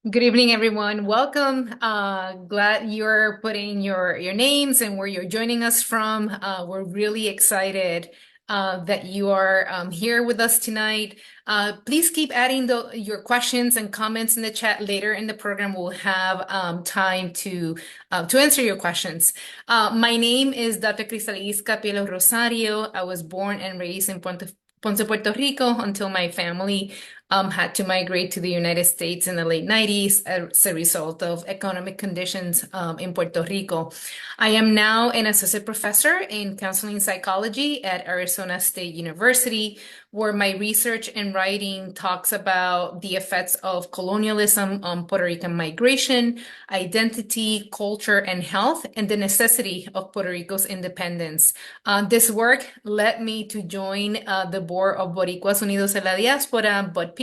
Good evening, everyone. Welcome. Glad you're putting your names and where you're joining us from. We're really excited that you are here with us tonight. Please keep adding your questions and comments in the chat. Later in the program, we'll have time to answer your questions. My name is Dr. Cristalís Capielo Rosario. I was born and raised in Ponce, Puerto Rico, until my family had to migrate to the United States in the late 90s as a result of economic conditions in Puerto Rico. I am now an associate professor in counseling psychology at Arizona State University, where my research and writing talks about the effects of colonialism on Puerto Rican migration, identity, culture, and health, and the necessity of Puerto Rico's independence. This work led me to join the board of Boricuas Unidos en la Diáspora, BUDPR,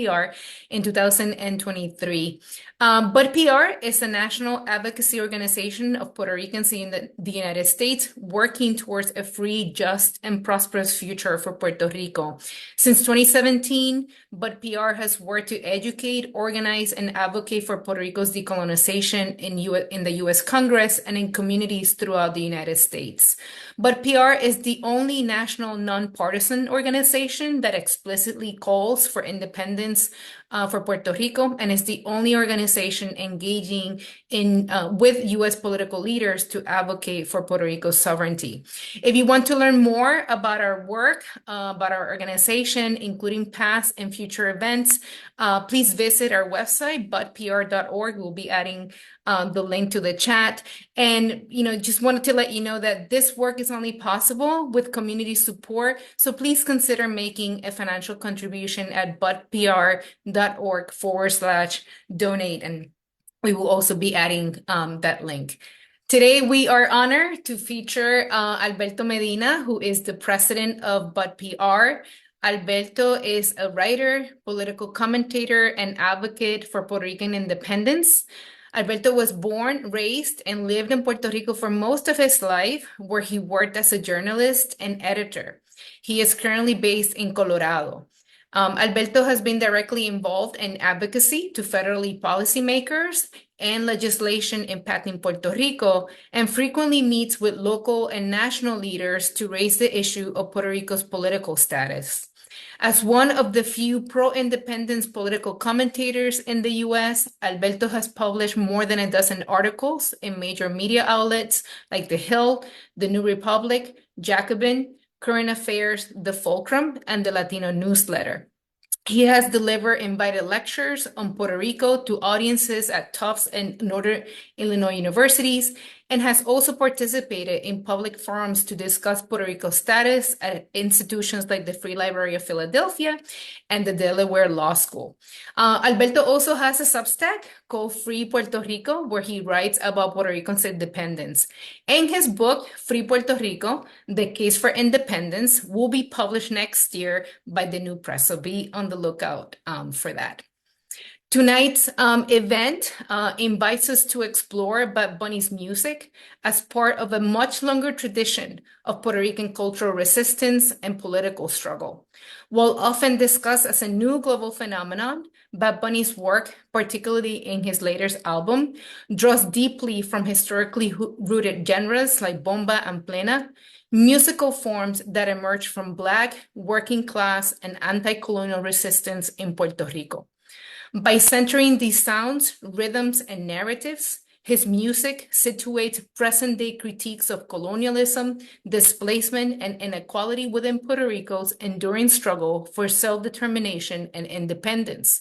in 2023. BUDPR is a national advocacy organization of Puerto Ricans in the United States working towards a free, just, and prosperous future for Puerto Rico. Since 2017, BUDPR has worked to educate, organize, and advocate for Puerto Rico's decolonization in the U.S. Congress and in communities throughout the United States. BUDPR is the only national nonpartisan organization that explicitly calls for independence for Puerto Rico, and is the only organization engaging with U.S. political leaders to advocate for Puerto Rico's sovereignty. If you want to learn more about our work, about our organization, including past and future events, please visit our website, budpr.org. We'll be adding the link to the chat. And, just wanted to let you know that this work is only possible with community support. So please consider making a financial contribution at budpr.org/donate. And we will also be adding that link. Today, we are honored to feature Alberto Medina, who is the president of BUDPR. Alberto is a writer, political commentator, and advocate for Puerto Rican independence. Alberto was born, raised, and lived in Puerto Rico for most of his life, where he worked as a journalist and editor. He is currently based in Colorado. Alberto has been directly involved in advocacy to federally policymakers and legislation impacting Puerto Rico, and frequently meets with local and national leaders to raise the issue of Puerto Rico's political status. As one of the few pro-independence political commentators in the U.S., Alberto has published more than a dozen articles in major media outlets like The Hill, The New Republic, Jacobin, Current Affairs, The Fulcrum, and the Latino Newsletter. He has delivered invited lectures on Puerto Rico to audiences at Tufts and Northern Illinois universities, and has also participated in public forums to discuss Puerto Rico's status at institutions like the Free Library of Philadelphia and the Delaware Law School. Alberto also has a Substack called Free Puerto Rico, where he writes about Puerto Rico's independence. And his book, Free Puerto Rico, The Case for Independence, will be published next year by the New Press, so be on the lookout for that. Tonight's event invites us to explore Bad Bunny's music as part of a much longer tradition of Puerto Rican cultural resistance and political struggle. While often discussed as a new global phenomenon, Bad Bunny's work, particularly in his latest album, draws deeply from historically rooted genres like bomba and plena, musical forms that emerge from Black, working class, and anti-colonial resistance in Puerto Rico. By centering these sounds, rhythms, and narratives, his music situates present-day critiques of colonialism, displacement, and inequality within Puerto Rico's enduring struggle for self-determination and independence,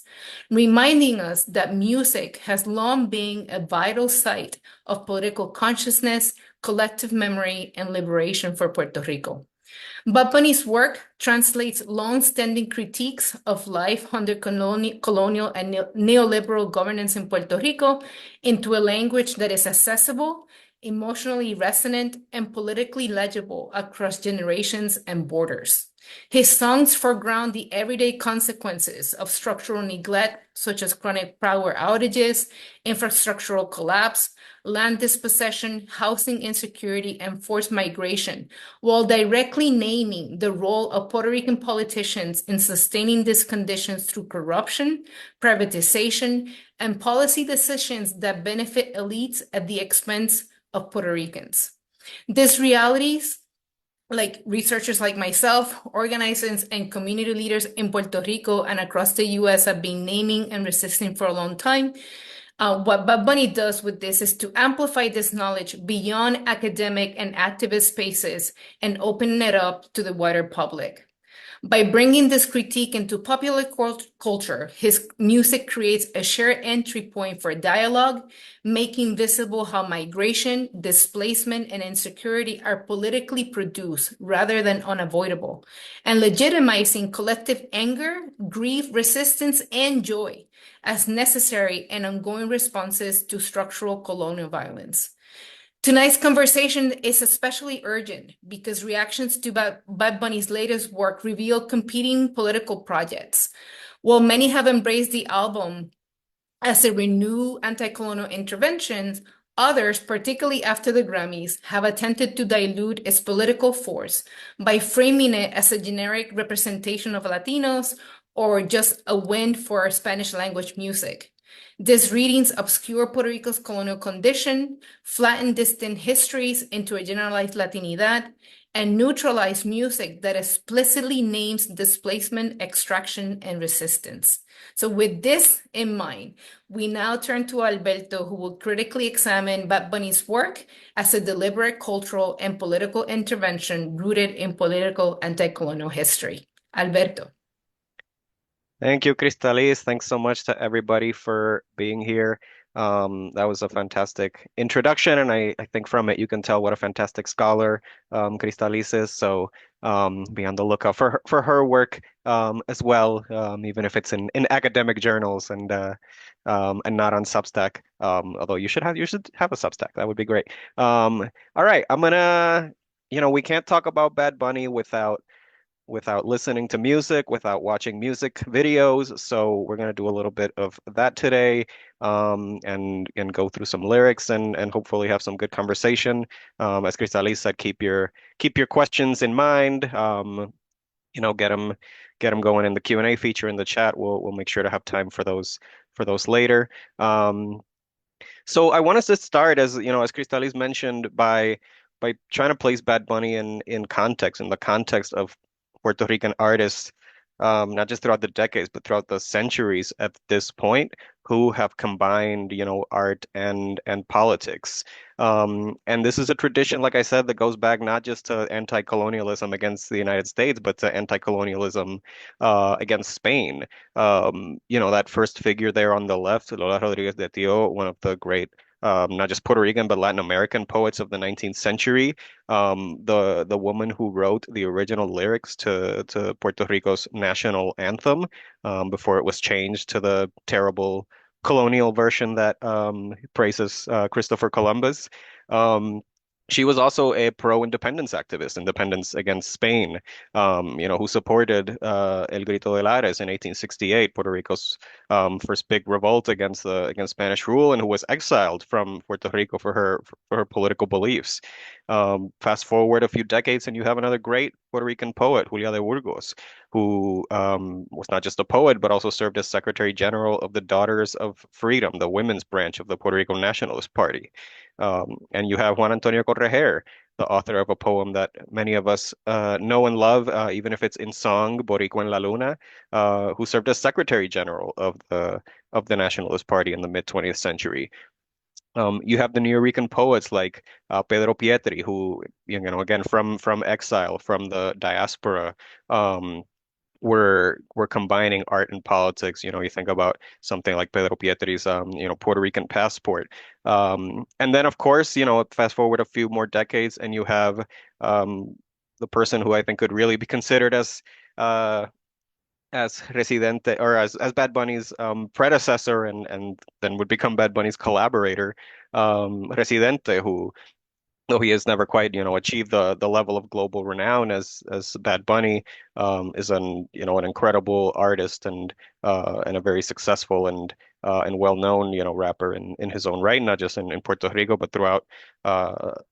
reminding us that music has long been a vital site of political consciousness, collective memory, and liberation for Puerto Rico. Bad Bunny's work translates long-standing critiques of life under colonial and neoliberal governance in Puerto Rico into a language that is accessible, emotionally resonant, and politically legible across generations and borders. His songs foreground the everyday consequences of structural neglect, such as chronic power outages, infrastructural collapse, land dispossession, housing insecurity, and forced migration, while directly naming the role of Puerto Rican politicians in sustaining these conditions through corruption, privatization, and policy decisions that benefit elites at the expense of Puerto Ricans. These realities, like researchers like myself, organizers and community leaders in Puerto Rico and across the US have been naming and resisting for a long time. What Bad Bunny does with this is to amplify this knowledge beyond academic and activist spaces and open it up to the wider public. By bringing this critique into popular culture, his music creates a shared entry point for dialogue, making visible how migration, displacement, and insecurity are politically produced rather than unavoidable, and legitimizing collective anger, grief, resistance, and joy as necessary and ongoing responses to structural colonial violence. Tonight's conversation is especially urgent because reactions to Bad Bunny's latest work reveal competing political projects. While many have embraced the album as a renewed anti-colonial intervention, others, particularly after the Grammys, have attempted to dilute its political force by framing it as a generic representation of Latinos or just a win for Spanish language music. These readings obscure Puerto Rico's colonial condition, flatten distinct histories into a generalized Latinidad, and neutralize music that explicitly names displacement, extraction, and resistance. So with this in mind, we now turn to Alberto, who will critically examine Bad Bunny's work as a deliberate cultural and political intervention rooted in political anti-colonial history. Alberto. Thank you, Cristalís. Thanks so much to everybody for being here. That was a fantastic introduction, and I think from it you can tell what a fantastic scholar Cristalís is. So be on the lookout for her work as well, even if it's in academic journals and not on Substack. Although you should have a Substack. That would be great. All right, we can't talk about Bad Bunny without listening to music, without watching music videos. So we're going to do a little bit of that today, and go through some lyrics and hopefully have some good conversation. As Cristalí said, keep your questions in mind. Get them going in the Q&A feature in the chat. We'll make sure to have time for those later. So I want us to start, as as Cristalís mentioned, by trying to place Bad Bunny in context, in the context of Puerto Rican artists, not just throughout the decades, but throughout the centuries at this point, who have combined, art and politics. And this is a tradition, like I said, that goes back not just to anti-colonialism against the United States, but to anti-colonialism against Spain. That first figure there on the left, Lola Rodriguez de Tio, one of the great not just Puerto Rican, but Latin American poets of the 19th century. The woman who wrote the original lyrics to Puerto Rico's national anthem before it was changed to the terrible colonial version that praises Christopher Columbus. She was also a pro-independence activist, independence against Spain, who supported El Grito de Lares in 1868, Puerto Rico's first big revolt against Spanish rule, and who was exiled from Puerto Rico for her political beliefs. Fast forward a few decades, and you have another great Puerto Rican poet, Julia de Burgos, who was not just a poet, but also served as Secretary General of the Daughters of Freedom, the women's branch of the Puerto Rico Nationalist Party. And you have Juan Antonio Correger, the author of a poem that many of us know and love, even if it's in song, Boricua en la Luna, who served as Secretary General of the Nationalist Party in the mid-20th century. You have the Nuyorican poets like Pedro Pietri, who, again from exile, from the diaspora, were combining art and politics. You think about something like Pedro Pietri's, Puerto Rican passport. And then, of course, fast forward a few more decades, and you have the person who I think could really be considered as Residente, or as Bad Bunny's predecessor, and then would become Bad Bunny's collaborator, Residente, who though he has never quite, achieved the level of global renown as Bad Bunny, is an incredible artist and a very successful and well-known, rapper in his own right, not just in Puerto Rico, but throughout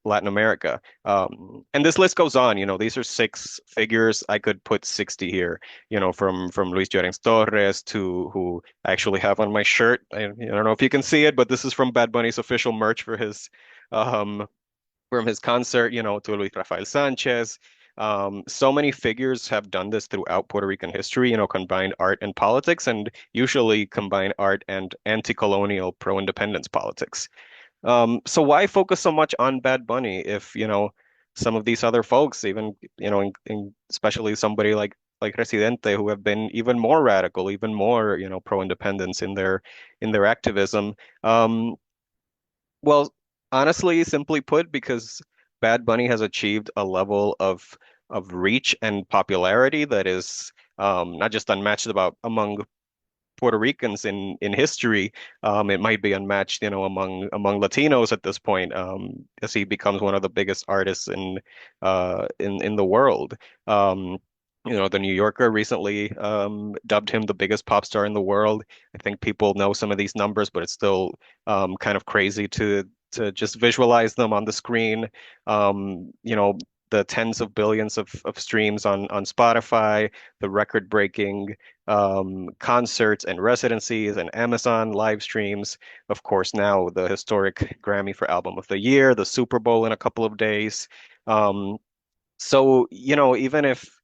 Latin America. And this list goes on, these are six figures. I could put 60 here, from Luis Llorens Torres to who I actually have on my shirt. I don't know if you can see it, but this is from Bad Bunny's official merch um from his concert, to Luis Rafael Sanchez. So many figures have done this throughout Puerto Rican history, combined art and politics, and usually combine art and anti-colonial pro-independence politics. So why focus so much on Bad Bunny if, some of these other folks, even, especially somebody like Residente, who have been even more radical, even more, pro-independence in their activism. Um, well, honestly, simply put, because Bad Bunny has achieved a level of reach and popularity that is not just unmatched about among Puerto Ricans in history. It might be unmatched, among Latinos at this point, as he becomes one of the biggest artists in the world. Um, the New Yorker recently dubbed him the biggest pop star in the world. I think people know some of these numbers, but it's still kind of crazy to just visualize them on the screen. The tens of billions of streams on Spotify, the record-breaking concerts and residencies and Amazon live streams. Of course, now the historic Grammy for Album of the Year, the Super Bowl in a couple of days. Um, so, even if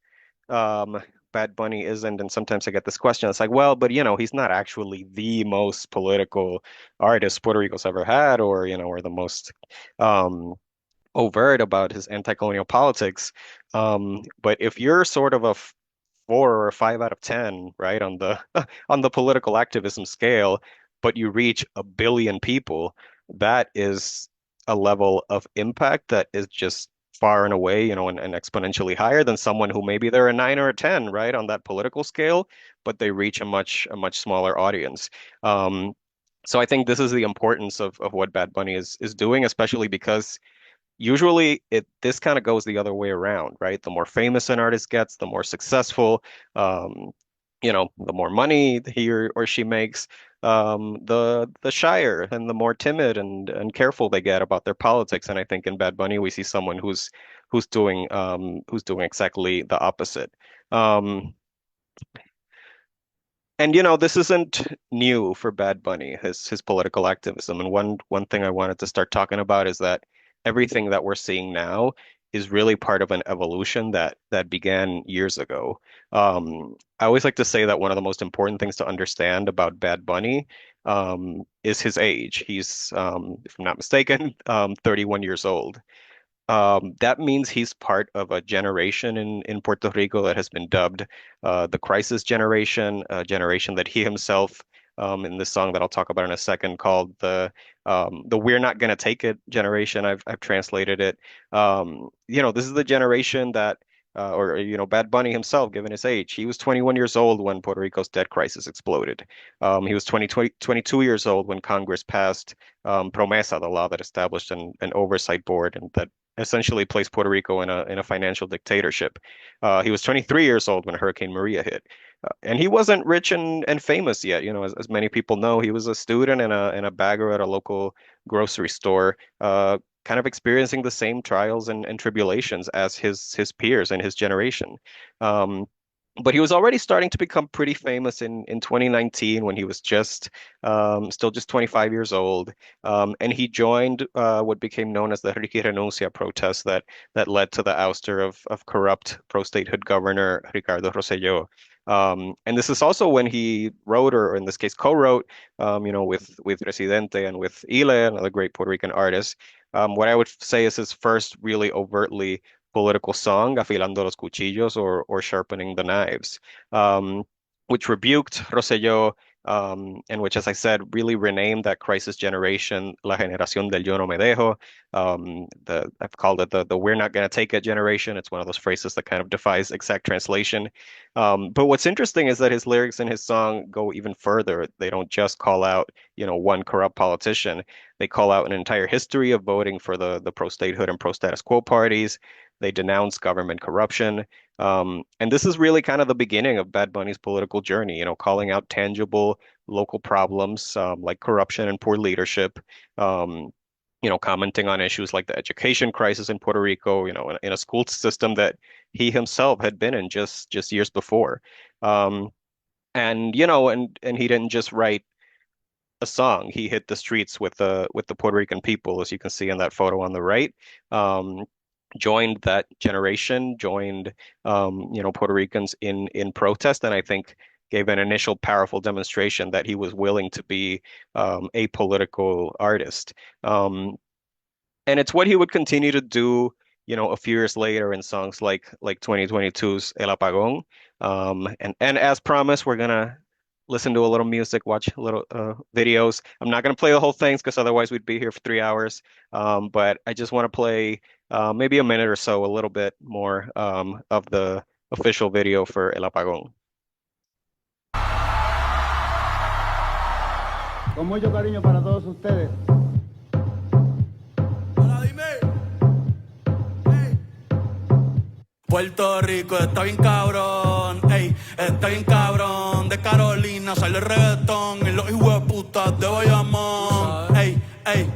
um, Bad Bunny isn't, and sometimes I get this question, it's like, well, but he's not actually the most political artist Puerto Rico's ever had, or the most um, overt about his anti-colonial politics. But if you're sort of a 4 or 5 out of 10, right, on the on the political activism scale, but you reach a billion people, that is a level of impact that is just far and away, and exponentially higher than someone who maybe they're a 9 or a 10, right, on that political scale, but they reach a much smaller audience. Um, so I think this is the importance of what Bad Bunny is doing, especially because usually this kind of goes the other way around, right? The more famous an artist gets, the more successful, um, the more money he or she makes, the shyer and the more timid and careful they get about their politics. And I think in Bad Bunny we see someone who's doing exactly the opposite. Um, and this isn't new for Bad Bunny, his political activism. And one thing I wanted to start talking about is that everything that we're seeing now is really part of an evolution that began years ago. I always like to say that one of the most important things to understand about Bad Bunny is his age. He's, if I'm not mistaken, 31 years old. That means he's part of a generation in Puerto Rico that has been dubbed the crisis generation, a generation that he himself, in this song that I'll talk about in a second, called the "We're Not Gonna Take It" generation. I've translated it. This is the generation that, or Bad Bunny himself, given his age, he was 21 years old when Puerto Rico's debt crisis exploded. He was 22 years old when Congress passed Promesa, the law that established an oversight board and that essentially placed Puerto Rico in a financial dictatorship. He was 23 years old when Hurricane Maria hit. And he wasn't rich and famous yet. As many people know, he was a student and a bagger at a local grocery store, kind of experiencing the same trials and tribulations as his peers and his generation. Um, but he was already starting to become pretty famous in 2019 when he was still just 25 years old. And he joined what became known as the Ricky Renuncia protest that led to the ouster of corrupt pro-statehood governor Ricardo Rosselló. And this is also when he wrote, or in this case co-wrote, with Residente and with Ile, another great Puerto Rican artist. What I would say is his first really overtly political song, Afilando los Cuchillos, or Sharpening the Knives, which rebuked Rosselló, and which, as I said, really renamed that crisis generation La Generación del Yo No Me Dejo. I've called it the We're Not Gonna Take It generation. It's one of those phrases that kind of defies exact translation. But what's interesting is that his lyrics in his song go even further. They don't just call out, one corrupt politician. They call out an entire history of voting for the pro-statehood and pro-status quo parties. They denounce government corruption. And this is really kind of the beginning of Bad Bunny's political journey, calling out tangible local problems like corruption and poor leadership. Um, Commenting on issues like the education crisis in Puerto Rico, in a school system that he himself had been in just years before. Um, and he didn't just write a song. He hit the streets with the Puerto Rican people, as you can see in that photo on the right. Um, Joined that generation, joined Puerto Ricans in protest, and I think gave an initial powerful demonstration that he was willing to be a political artist. And it's what he would continue to do, a few years later in songs like 2022's El Apagón. And as promised, we're gonna listen to a little music, watch a little videos. I'm not gonna play the whole things because otherwise we'd be here for 3 hours. But I just want to play maybe a minute or so, a little bit more of the official video for El Apagón. Con mucho cariño para todos ustedes. Puerto Rico está bien cabrón, ey, está bien cabrón. De Carolina sale el reggaetón y los hijueputas de Bayamón, ey, ey.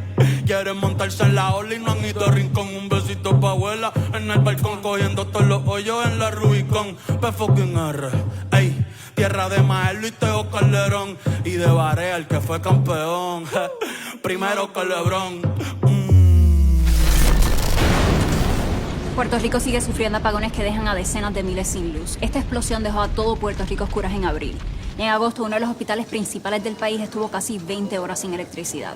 Quieren montarse en la ola y no han ido a rincón. Un besito pa' abuela en el balcón, cogiendo todos los hoyos en la Rubicón. P R, ey. Tierra de Maelo y Teo Calderón y de Barea, el que fue campeón. Primero que Lebrón. Puerto Rico sigue sufriendo apagones que dejan a decenas de miles sin luz. Esta explosión dejó a todo Puerto Rico a oscuras en abril. En agosto, uno de los hospitales principales del país estuvo casi 20 horas sin electricidad.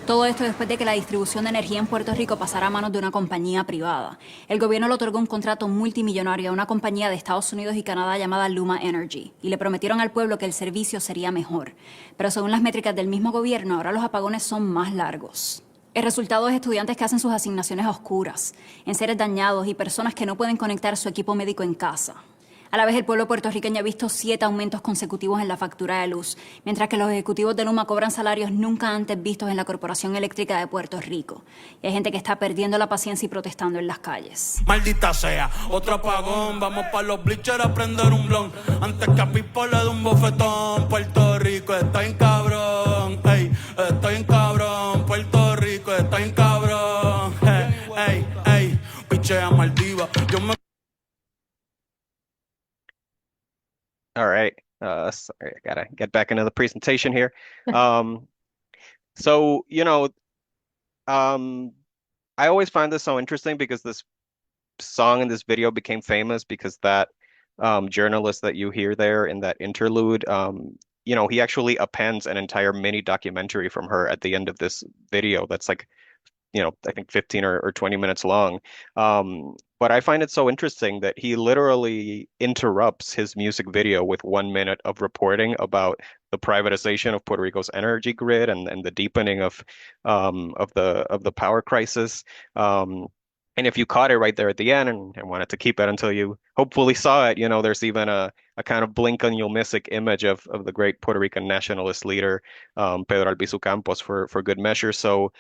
Todo esto después de que la distribución de energía en Puerto Rico pasara a manos de una compañía privada. El gobierno le otorgó un contrato multimillonario a una compañía de Estados Unidos y Canadá llamada Luma Energy y le prometieron al pueblo que el servicio sería mejor. Pero según las métricas del mismo gobierno, ahora los apagones son más largos. El resultado es estudiantes que hacen sus asignaciones a oscuras, en seres dañados y personas que no pueden conectar su equipo médico en casa. A la vez, el pueblo puertorriqueño ha visto 7 aumentos consecutivos en la factura de luz, mientras que los ejecutivos de Luma cobran salarios nunca antes vistos en la Corporación Eléctrica de Puerto Rico. Y hay gente que está perdiendo la paciencia y protestando en las calles. Maldita sea, otro apagón. Vamos pa' los bleachers a prender un blon. Antes que a Pipo le dé un bofetón. Puerto Rico está bien cabrón. Ey, está bien cabrón. Puerto Rico está bien cabrón. Ey, ey, pichea Maldiva. Yo me... All right. Sorry, I gotta get back into the presentation here. So, I always find this so interesting because this song and this video became famous because that journalist that you hear there in that interlude, he actually appends an entire mini documentary from her at the end of this video that's like, I think 15 or 20 minutes long. But I find it so interesting that he literally interrupts his music video with 1 minute of reporting about the privatization of Puerto Rico's energy grid and the deepening of the power crisis. And if you caught it right there at the end and wanted to keep it until you hopefully saw it, there's even a kind of blink and you'll miss it image of the great Puerto Rican nationalist leader, Pedro Albizu Campos, for good measure. So,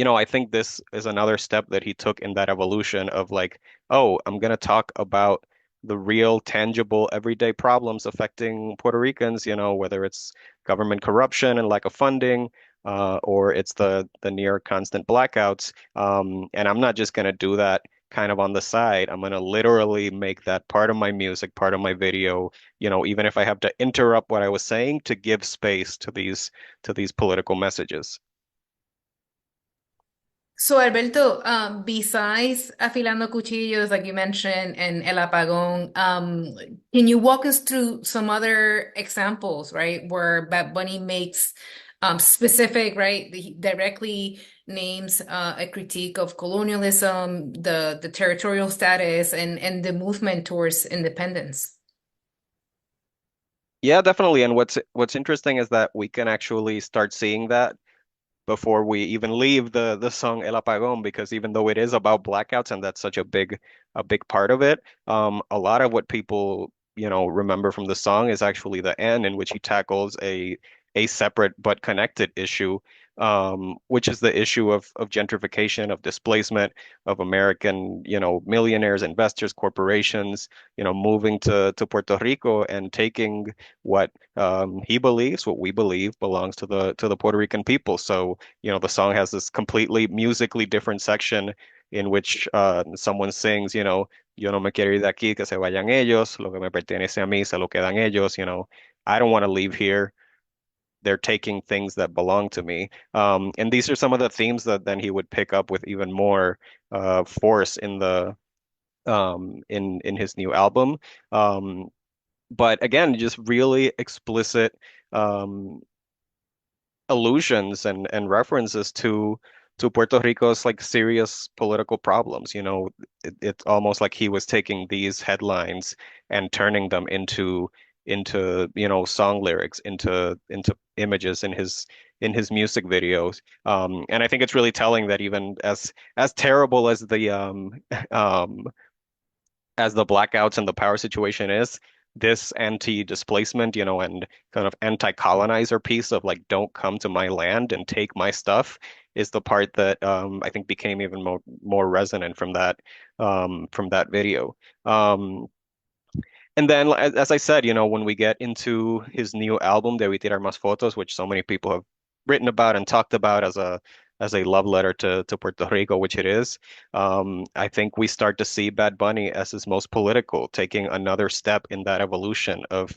I think this is another step that he took in that evolution of like, oh, I'm going to talk about the real, tangible, everyday problems affecting Puerto Ricans, whether it's government corruption and lack of funding, or it's the near constant blackouts. And I'm not just going to do that kind of on the side. I'm going to literally make that part of my music, part of my video, even if I have to interrupt what I was saying to give space to these political messages. So, Alberto, besides Afilando Cuchillos, like you mentioned, and El Apagón, can you walk us through some other examples, right, where Bad Bunny makes specific, right, he directly names a critique of colonialism, the territorial status, and the movement towards independence? Yeah, definitely. And what's interesting is that we can actually start seeing that before we even leave the song El Apagón, because even though it is about blackouts and that's such a big part of it, a lot of what people, remember from the song is actually the end in which he tackles a separate but connected issue, which is the issue of gentrification, of displacement, of American, millionaires, investors, corporations, moving to Puerto Rico and taking what he believes, what we believe belongs to the Puerto Rican people. So, the song has this completely musically different section in which someone sings, yo no me quiero ir de aquí, que se vayan ellos, lo que me pertenece a mí, se lo quedan ellos, I don't want to leave here. They're taking things that belong to me. And these are some of the themes that then he would pick up with even more force in the in his new album. Um, but again, just really explicit um, allusions and references to Puerto Rico's like serious political problems. It's almost like he was taking these headlines and turning them into song lyrics, into images in his music videos. And I think it's really telling that even as terrible um as the blackouts and the power situation is, this anti-displacement, and kind of anti-colonizer piece of like, don't come to my land and take my stuff is the part that I think became even more resonant from that video. And then, as I said, when we get into his new album, Debí tirar más fotos, which so many people have written about and talked about as a love letter to Puerto Rico, which it is, I think we start to see Bad Bunny as his most political, taking another step in that evolution of,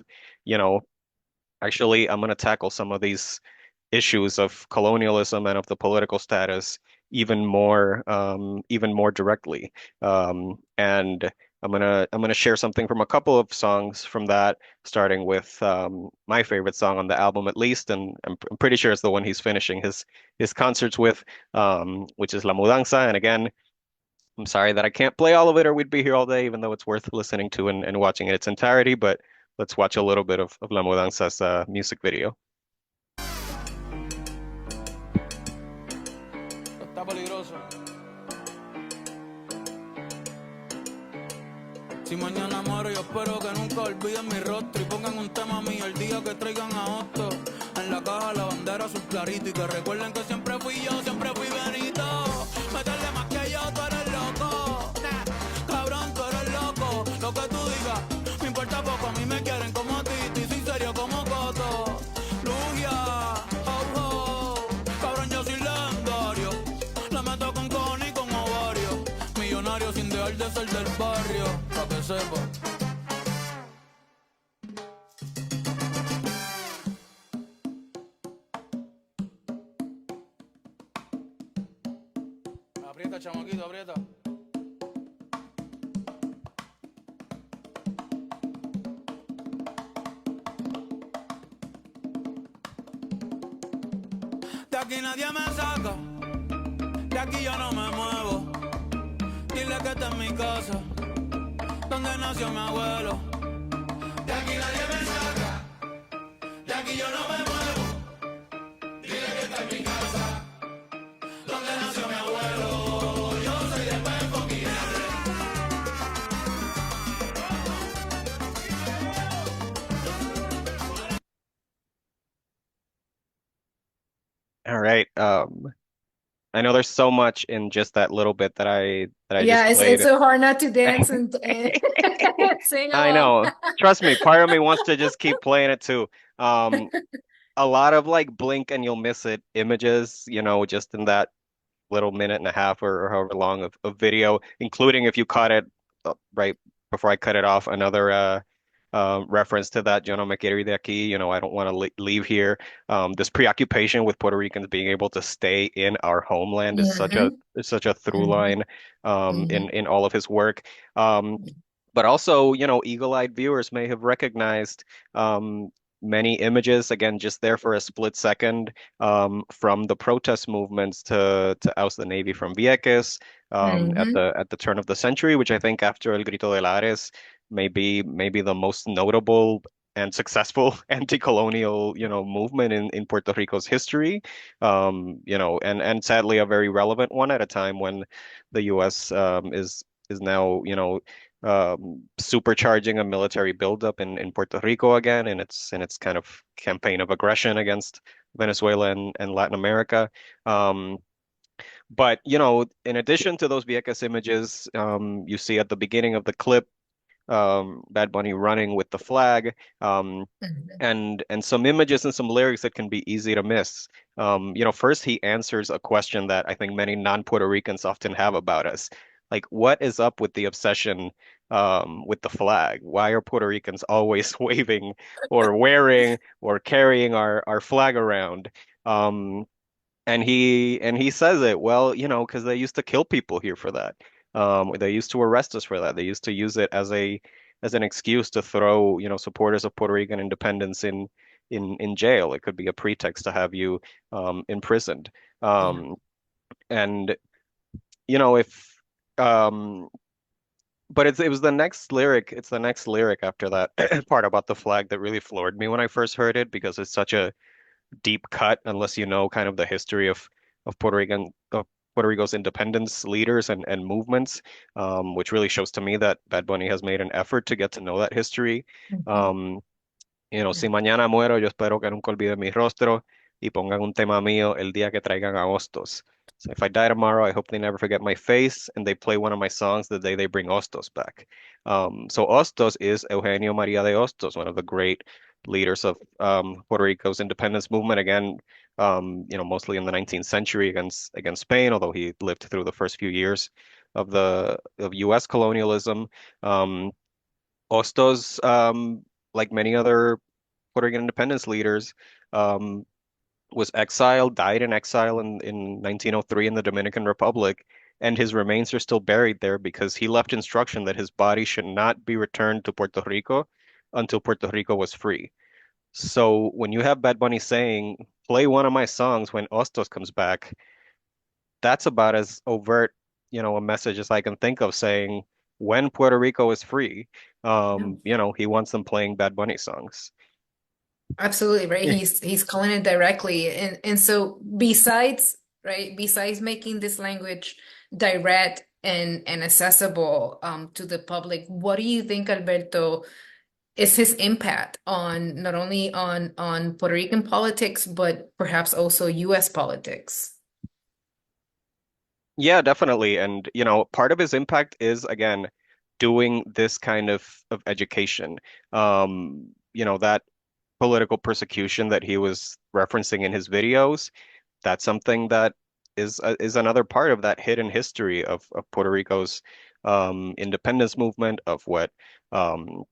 you know, actually, I'm going to tackle some of these issues of colonialism and of the political status even more directly. And I'm gonna share something from a couple of songs from that, starting with my favorite song on the album, at least, and I'm pretty sure it's the one he's finishing his concerts with, which is La Mudanza. And again, I'm sorry that I can't play all of it, or we'd be here all day, even though it's worth listening to and watching in its entirety. But let's watch a little bit of La Mudanza's music video. Está peligroso. Si mañana muero, yo espero que nunca olviden mi rostro y pongan un tema mío el día que traigan a Otto. En la caja la bandera azul clarito y que recuerden que siempre fui yo, siempre fui Benito. Meterle más que yo, tú eres loco. Cabrón, tú eres loco. Lo que tú digas, me importa poco. A mí me quieren como Titi, soy serio como Coto. Lugia, oh, oh. Cabrón, yo soy legendario. La meto con cojones y con ovario. Millonario sin dejar de ser del barrio. Pa' que sepa. Aprieta, chamaquito, aprieta. De aquí nadie me saca, de aquí yo no me muevo. Dile que esta es mi casa, donde nació mi abuelo. De aquí nadie me saca, de aquí yo no me muevo. Dile que esta es mi casa, donde nació mi abuelo. Yo soy de Pefo Guillermo. All right. I know there's so much in just that little bit that I Yeah, just it's played. so hard not to dance and sing I along. know. Trust me, part of me wants to just keep playing it too. Um, a lot of like blink and you'll miss it images, just in that little minute and a half or however long of video, including if you caught it right before I cut it off, another reference to that, yo no me quiero ir de aquí, I don't want to leave here. This preoccupation with Puerto Ricans being able to stay in our homeland is such a through Mhm. line Mhm. in all of his work. But also, eagle-eyed viewers may have recognized many images, again, just there for a split second, from the protest movements to oust the Navy from Vieques Mhm. at the turn of the century, which I think after El Grito de Lares may be the most notable and successful anti-colonial, movement in Puerto Rico's history. And sadly a very relevant one at a time when the U.S. Is now, supercharging a military buildup in Puerto Rico again, in its kind of campaign of aggression against Venezuela and Latin America. Um, but in addition to those Vieques images, you see at the beginning of the clip, Bad Bunny running with the flag, Mhm. and some images and some lyrics that can be easy to miss. First he answers a question that I think many non-Puerto Ricans often have about us. Like, what is up with the obsession with the flag? Why are Puerto Ricans always waving or wearing or carrying our flag around? Um, and he says it, well, because they used to kill people here for that. They used to arrest us for that. They used to use it as an excuse to throw, supporters of Puerto Rican independence in jail. It could be a pretext to have you imprisoned. Yeah. Um, and if um, but it was the next lyric. It's the next lyric after that part about the flag that really floored me when I first heard it, because it's such a deep cut unless you know kind of the history of Puerto Rico's independence leaders and movements, which really shows to me that Bad Bunny has made an effort to get to know that history. Mhm. Um, Yeah. si mañana muero, yo espero que nunca olviden mi rostro y pongan un tema mío el día que traigan a Hostos. So if I die tomorrow, I hope they never forget my face and they play one of my songs the day they bring Hostos back. So Hostos is Eugenio María de Hostos, one of the great leaders of Puerto Rico's independence movement. Again, mostly in the 19th century against Spain, although he lived through the first few years of U.S. colonialism. Um, Hostos, like many other Puerto Rican independence leaders, um, was exiled, died in exile in 1903 in the Dominican Republic, and his remains are still buried there because he left instruction that his body should not be returned to Puerto Rico until Puerto Rico was free. So when you have Bad Bunny saying, play one of my songs when Hostos comes back, that's about as overt, a message as I can think of, saying when Puerto Rico is free, Yeah. he wants them playing Bad Bunny songs. Absolutely, right. He's calling it directly. And so besides, right, besides making this language direct and accessible to the public, what do you think, Alberto, is his impact on not only on Puerto Rican politics, but perhaps also US politics? Yeah, definitely. And, part of his impact is, again, doing this kind of education. That political persecution that he was referencing in his videos, that's something that is another part of that hidden history of Puerto Rico's independence movement, of what um,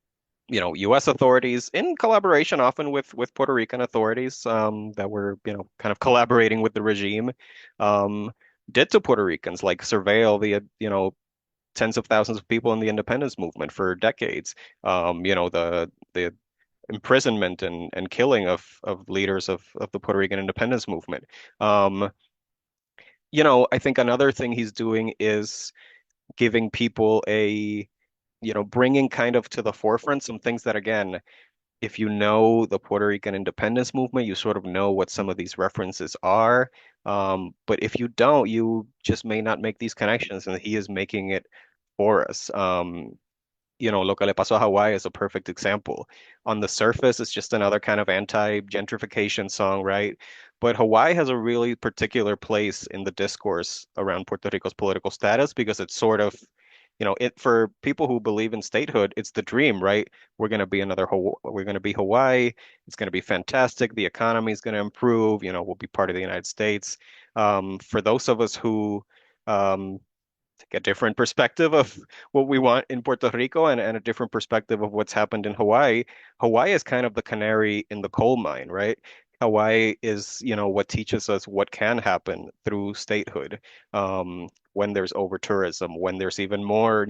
U.S. authorities, in collaboration often with Puerto Rican authorities, that were, kind of collaborating with the regime, um, did to Puerto Ricans, like surveil the, tens of thousands of people in the independence movement for decades. The imprisonment and killing of leaders of the Puerto Rican independence movement. Um, I think another thing he's doing is giving people bringing kind of to the forefront some things that, again, if you know the Puerto Rican independence movement, you sort of know what some of these references are. But if you don't, you just may not make these connections, and he is making it for us. Lo que le pasó a Hawaii is a perfect example. On the surface, it's just another kind of anti-gentrification song, right? But Hawaii has a really particular place in the discourse around Puerto Rico's political status, because it's sort of, it for people who believe in statehood, it's the dream, right? We're going to be Hawaii. It's going to be fantastic. The economy is going to improve. We'll be part of the United States. For those of us who um, take a different perspective of what we want in Puerto Rico, and a different perspective of what's happened in Hawaii. Hawaii is kind of the canary in the coal mine, right? Hawaii is, what teaches us what can happen through statehood, when there's over tourism, when there's even more,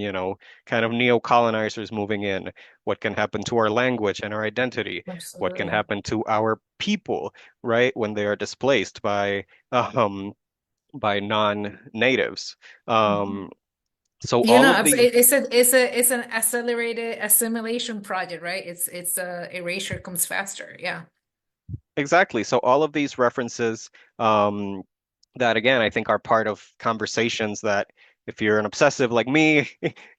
kind of neo-colonizers moving in, what can happen to our language and our identity, what can Absolutely. happen to our people, right? When they are displaced by non-natives. Mhm. Um, So You all know, of the it's an accelerated assimilation project, right? It's erasure comes faster. Yeah. exactly. So all of these references that again I think are part of conversations that if you're an obsessive like me,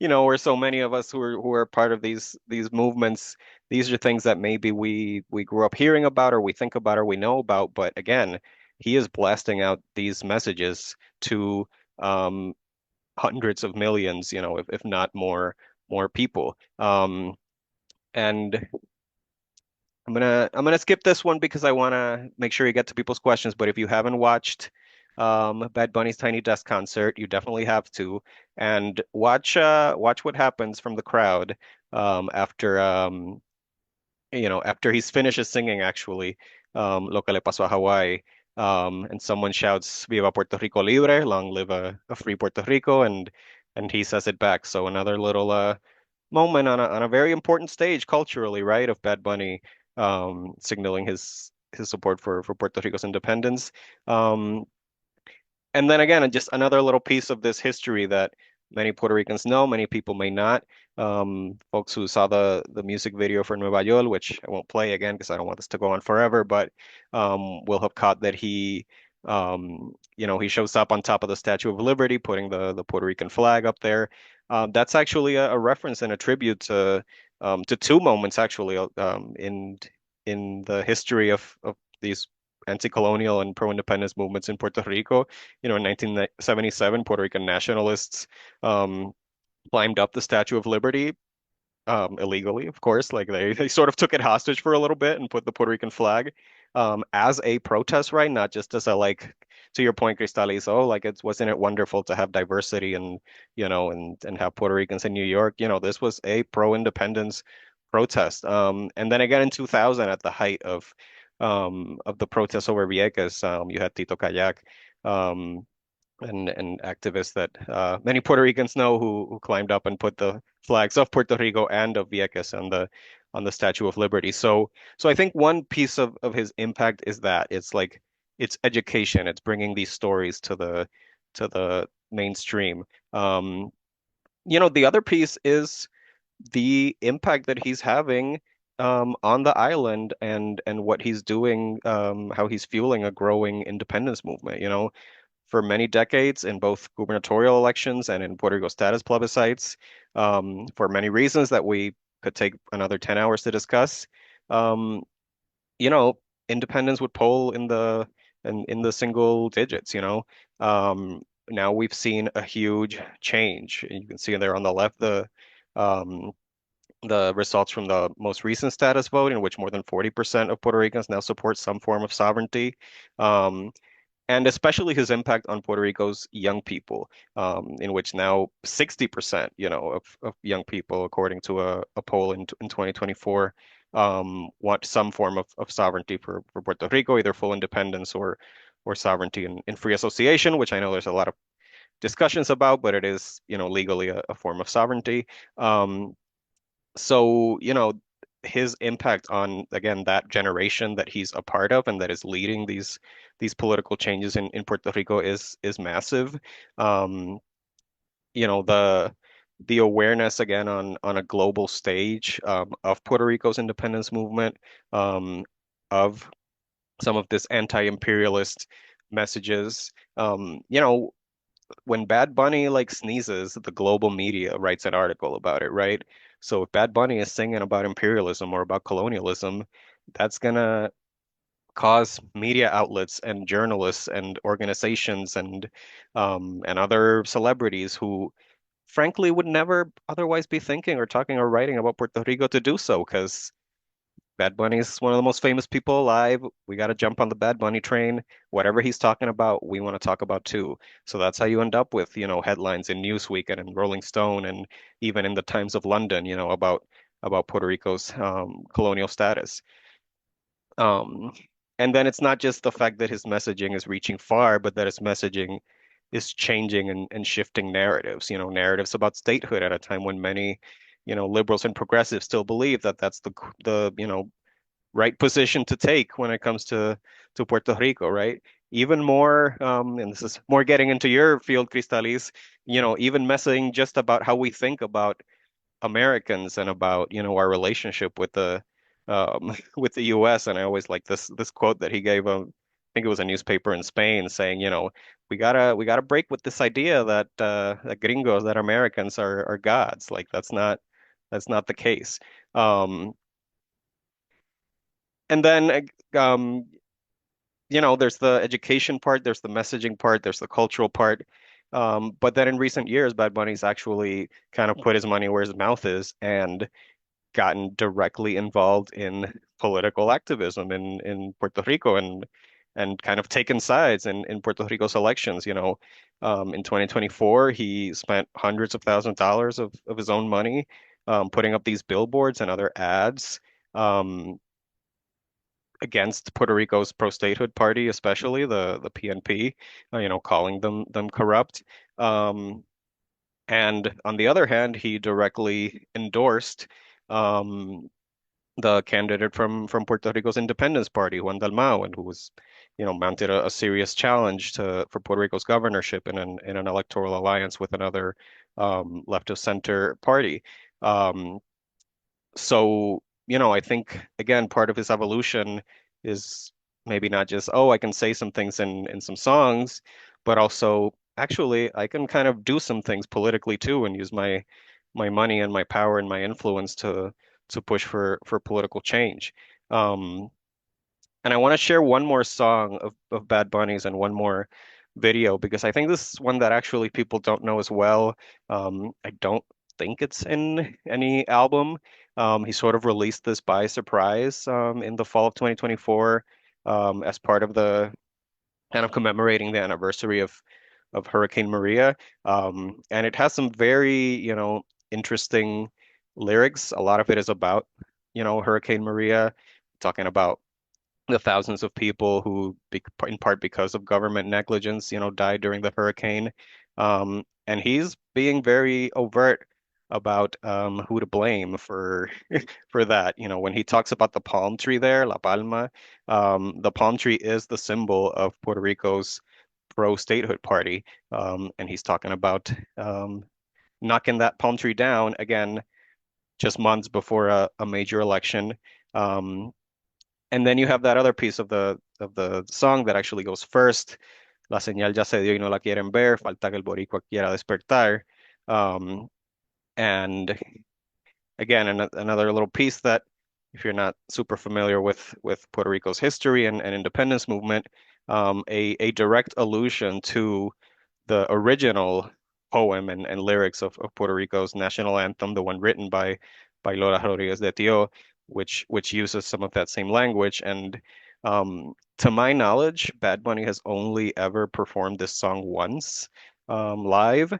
or so many of us who are part of these movements, these are things that maybe we grew up hearing about or we think about or we know about. But again, he is blasting out these messages to um, hundreds of millions, if not more people. And I'm gonna skip this one because I want to make sure you get to people's questions. But if you haven't watched Bad Bunny's Tiny Desk concert, you definitely have to, and watch what happens from the crowd after after he's finishes singing actually Lo que le pasó a Hawaii. And someone shouts Viva Puerto Rico Libre, long live a free Puerto Rico, and he says it back. So another little moment on a very important stage culturally, right, of Bad Bunny signaling his support for Puerto Rico's independence. Um, and then again, just another little piece of this history that many Puerto Ricans know, many people may not. Folks who saw the music video for Nueva York, which I won't play again because I don't want this to go on forever, but will have caught that he shows up on top of the Statue of Liberty, putting the Puerto Rican flag up there. That's actually a reference and a tribute to two moments actually in the history of these anti-colonial and pro-independence movements in Puerto Rico. In 1977, Puerto Rican nationalists um, climbed up the Statue of Liberty illegally, of course. Like they sort of took it hostage for a little bit and put the Puerto Rican flag as a protest, right? Not just as a like to your point, Cristalís, oh, like wasn't it wonderful to have diversity and have Puerto Ricans in New York? This was a pro-independence protest. And then again in 2000, at the height of the protests over Vieques, you had Tito Kayak, um, and activists that many Puerto Ricans know who climbed up and put the flags of Puerto Rico and of Vieques on the Statue of Liberty. So I think one piece of his impact is that it's like it's education. It's bringing these stories to the mainstream. The other piece is the impact that he's having on the island and what he's doing, how he's fueling a growing independence movement. For many decades in both gubernatorial elections and in Puerto Rico status plebiscites, for many reasons that we could take another 10 hours to discuss. Um, you know, Independence would poll in the single digits. Now we've seen a huge change. You can see there on the left um, the results from the most recent status vote, in which more than 40% of Puerto Ricans now support some form of sovereignty. Um, and especially his impact on Puerto Rico's young people, in which now 60%, of young people, according to a poll in 2024, want some form of sovereignty for Puerto Rico, either full independence or sovereignty in free association, which I know there's a lot of discussions about, but it is, legally a form of sovereignty. So, his impact on, again, that generation that he's a part of and that is leading these political changes in Puerto Rico is massive. Um, the awareness again on a global stage of Puerto Rico's independence movement, of some of this anti-imperialist messages. When Bad Bunny like sneezes, the global media writes an article about it, right? So if Bad Bunny is singing about imperialism or about colonialism, that's gonna cause media outlets and journalists and organizations and other celebrities who frankly would never otherwise be thinking or talking or writing about Puerto Rico to do so because Bad Bunny is one of the most famous people alive. We got to jump on the Bad Bunny train. Whatever he's talking about, we want to talk about too. So that's how you end up with, headlines in Newsweek and in Rolling Stone and even in the Times of London, about Puerto Rico's colonial status. Um, and then it's not just the fact that his messaging is reaching far, but that his messaging is changing and shifting narratives, narratives about statehood at a time when many, liberals and progressives still believe that that's the right position to take when it comes to Puerto Rico, right? even more, and this is more getting into your field, Cristalís, even messing just about how we think about Americans and about, our relationship with the with the US. And I always like this quote that he gave, I think it was a newspaper in Spain, saying, we gotta break with this idea that gringos, that Americans are gods. Like that's not the case. Um, and then there's the education part, there's the messaging part, there's the cultural part. But then in recent years, Bad Bunny's actually kind of put his money where his mouth is and gotten directly involved in political activism in Puerto Rico and kind of taken sides in Puerto Rico's elections. In 2024, he spent hundreds of thousands of dollars of his own money putting up these billboards and other ads. Um, Against Puerto Rico's pro-statehood party, especially the PNP, calling them corrupt. Um, and on the other hand, he directly endorsed um, the candidate from Puerto Rico's Independence Party, Juan Dalmau, and who was, mounted a serious challenge for Puerto Rico's governorship in an electoral alliance with another left of center party. Um, so, I think again, part of his evolution is maybe not just, oh, I can say some things in some songs, but also actually I can kind of do some things politically too and use my money and my power and my influence to push for political change. Um, and I want to share one more song of Bad Bunny's and one more video because I think this is one that actually people don't know as well. I don't think it's in any album. He sort of released this by surprise in the fall of 2024 as part of the kind of commemorating the anniversary of Hurricane Maria. And it has some very, interesting lyrics. A lot of it is about, Hurricane Maria, talking about the thousands of people who, in part because of government negligence, died during the hurricane. And he's being very overt about who to blame for for that. When he talks about the palm tree there, La Palma, the palm tree is the symbol of Puerto Rico's pro-statehood party. And he's talking about knocking that palm tree down again just months before a major election. Um, and then you have that other piece of the song that actually goes first. La señal ya se dio y no la quieren ver. Falta que el boricua quiera despertar. Um, and again, another little piece that, if you're not super familiar with Puerto Rico's history and independence movement, a direct allusion to the original poem and lyrics of Puerto Rico's national anthem, the one written by Lola Rodriguez de Tio, which uses some of that same language. And to my knowledge, Bad Bunny has only ever performed this song once live,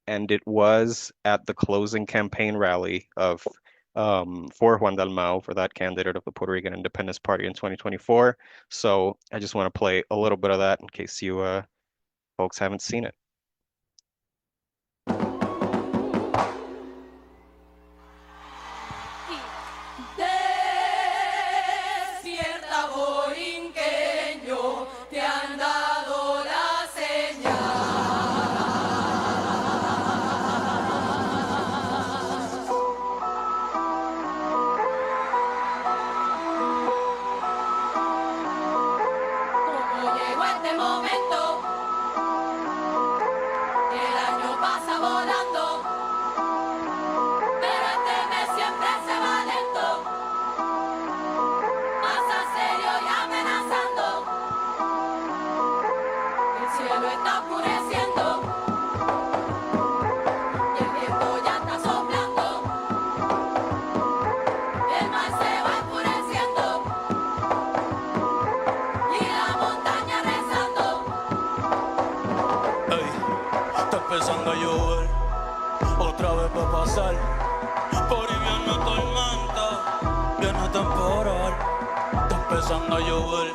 and it was at the closing campaign rally of for Juan Dalmau, for that candidate of the Puerto Rican Independence Party in 2024. So I just want to play a little bit of that in case you folks haven't seen it. Despierta, borinqueño, te han dado la señal. Como llegó este momento, el año pasa volando, pero este mes siempre se va lento, pasa serio y amenazando. El cielo está oscureciendo y el viento ya está soplando. El mar se va enfureciendo y la montaña rezando. Ey, está empezando a llover, otra vez va a pasar. Por invierno tormenta, viene temporal. Está empezando a llover,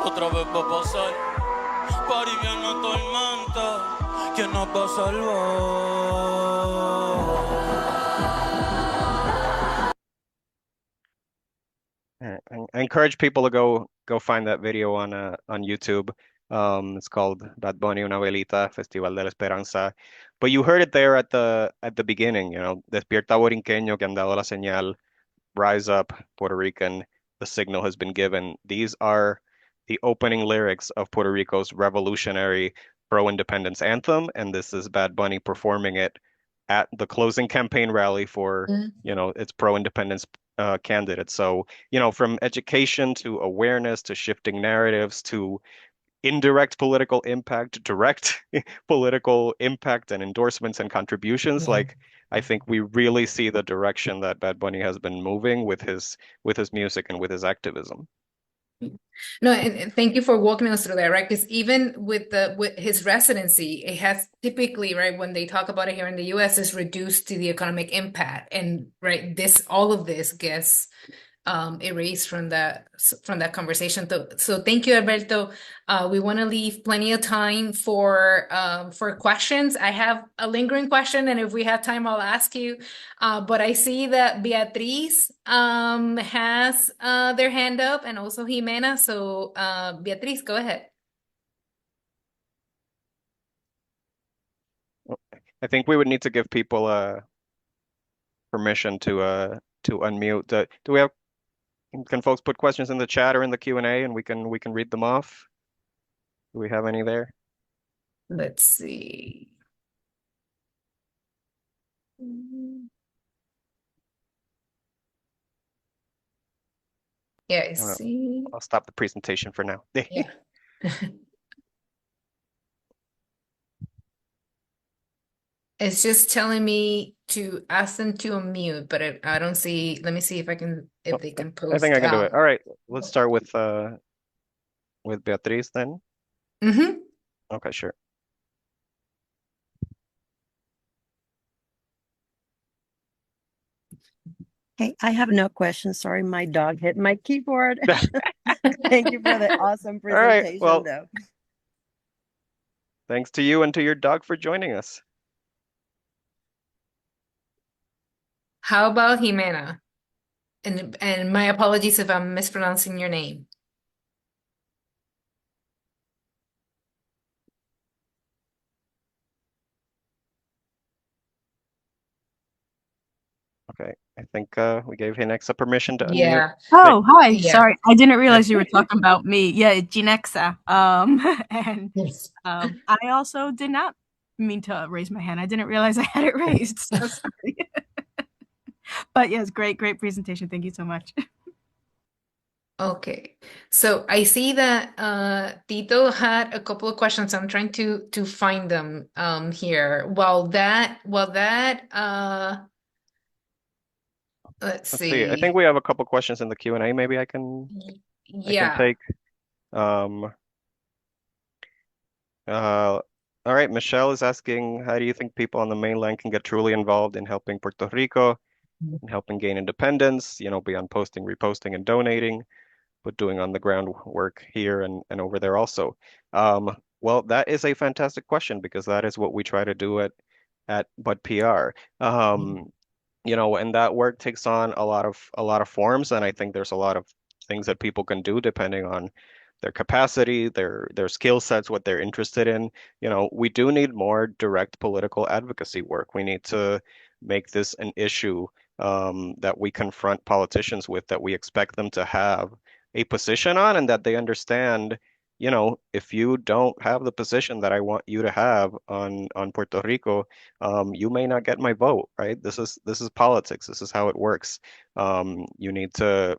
otra vez va a pasar. Por invierno tormenta, ¿quién nos va a salvar? encourage people to go find that video on YouTube. It's called Bad Bunny Una Velita, Festival de la Esperanza. But you heard it there at the beginning, you know, Despierta Borinqueño que han dado la señal, rise up, Puerto Rican, the signal has been given. These are the opening lyrics of Puerto Rico's revolutionary pro-independence anthem, and this is Bad Bunny performing it at the closing campaign rally for, you know, its pro-independence candidate. So, you know, from education to awareness to shifting narratives to indirect political impact, direct political impact and endorsements and contributions, like I think we really see the direction that Bad Bunny has been moving with his music and with his activism. No, and thank you for walking us through that, right? Because even with his residency, it has typically, right, when they talk about it here in the US, is reduced to the economic impact. And right, all of this gets erased from that conversation. So thank you, Alberto. We want to leave plenty of time for questions. I have a lingering question, and if we have time, I'll ask you. But I see that Beatriz has their hand up, and also Jimena. So Beatriz, go ahead. I think we would need to give people permission to unmute. Do we have? Can folks put questions in the chat or in the Q&A, and we can read them off? Do we have any there? Let's see. Yeah, I see. I'll stop the presentation for now. Yeah. It's just telling me to ask them to unmute, but I don't see. Let me see if they can post. I think I can do it. All right, let's start with Beatriz then. Mm-hmm. Okay, sure. Hey, I have no questions. Sorry, my dog hit my keyboard. Thank you for the awesome presentation, right, well, though. Thanks to you and to your dog for joining us. How about Jimena? And my apologies if I'm mispronouncing your name. Okay, I think we gave Hinexa permission to unmute. Yeah. Oh, hi. Yeah. Sorry, I didn't realize you were talking about me. Yeah, Ginexa. And Yes. I also did not mean to raise my hand. I didn't realize I had it raised. So sorry. But yes, great presentation. Thank you so much. Okay, so I see that Tito had a couple of questions. I'm trying to find them here. Let's see. I think we have a couple questions in the Q&A. Maybe I can take. All right, Michelle is asking, how do you think people on the mainland can get truly involved in helping Puerto Rico and helping gain independence, you know, beyond posting, reposting, and donating, but doing on the ground work here and over there also? Well, that is a fantastic question, because that is what we try to do at BUDPR. You know, and that work takes on a lot of forms, and I think there's a lot of things that people can do depending on their capacity, their skill sets, what they're interested in. You know, we do need more direct political advocacy work. We need to make this an issue that we confront politicians with, that we expect them to have a position on, and that they understand, you know, if you don't have the position that I want you to have on Puerto Rico, you may not get my vote, right? This is politics. This is how it works. You need to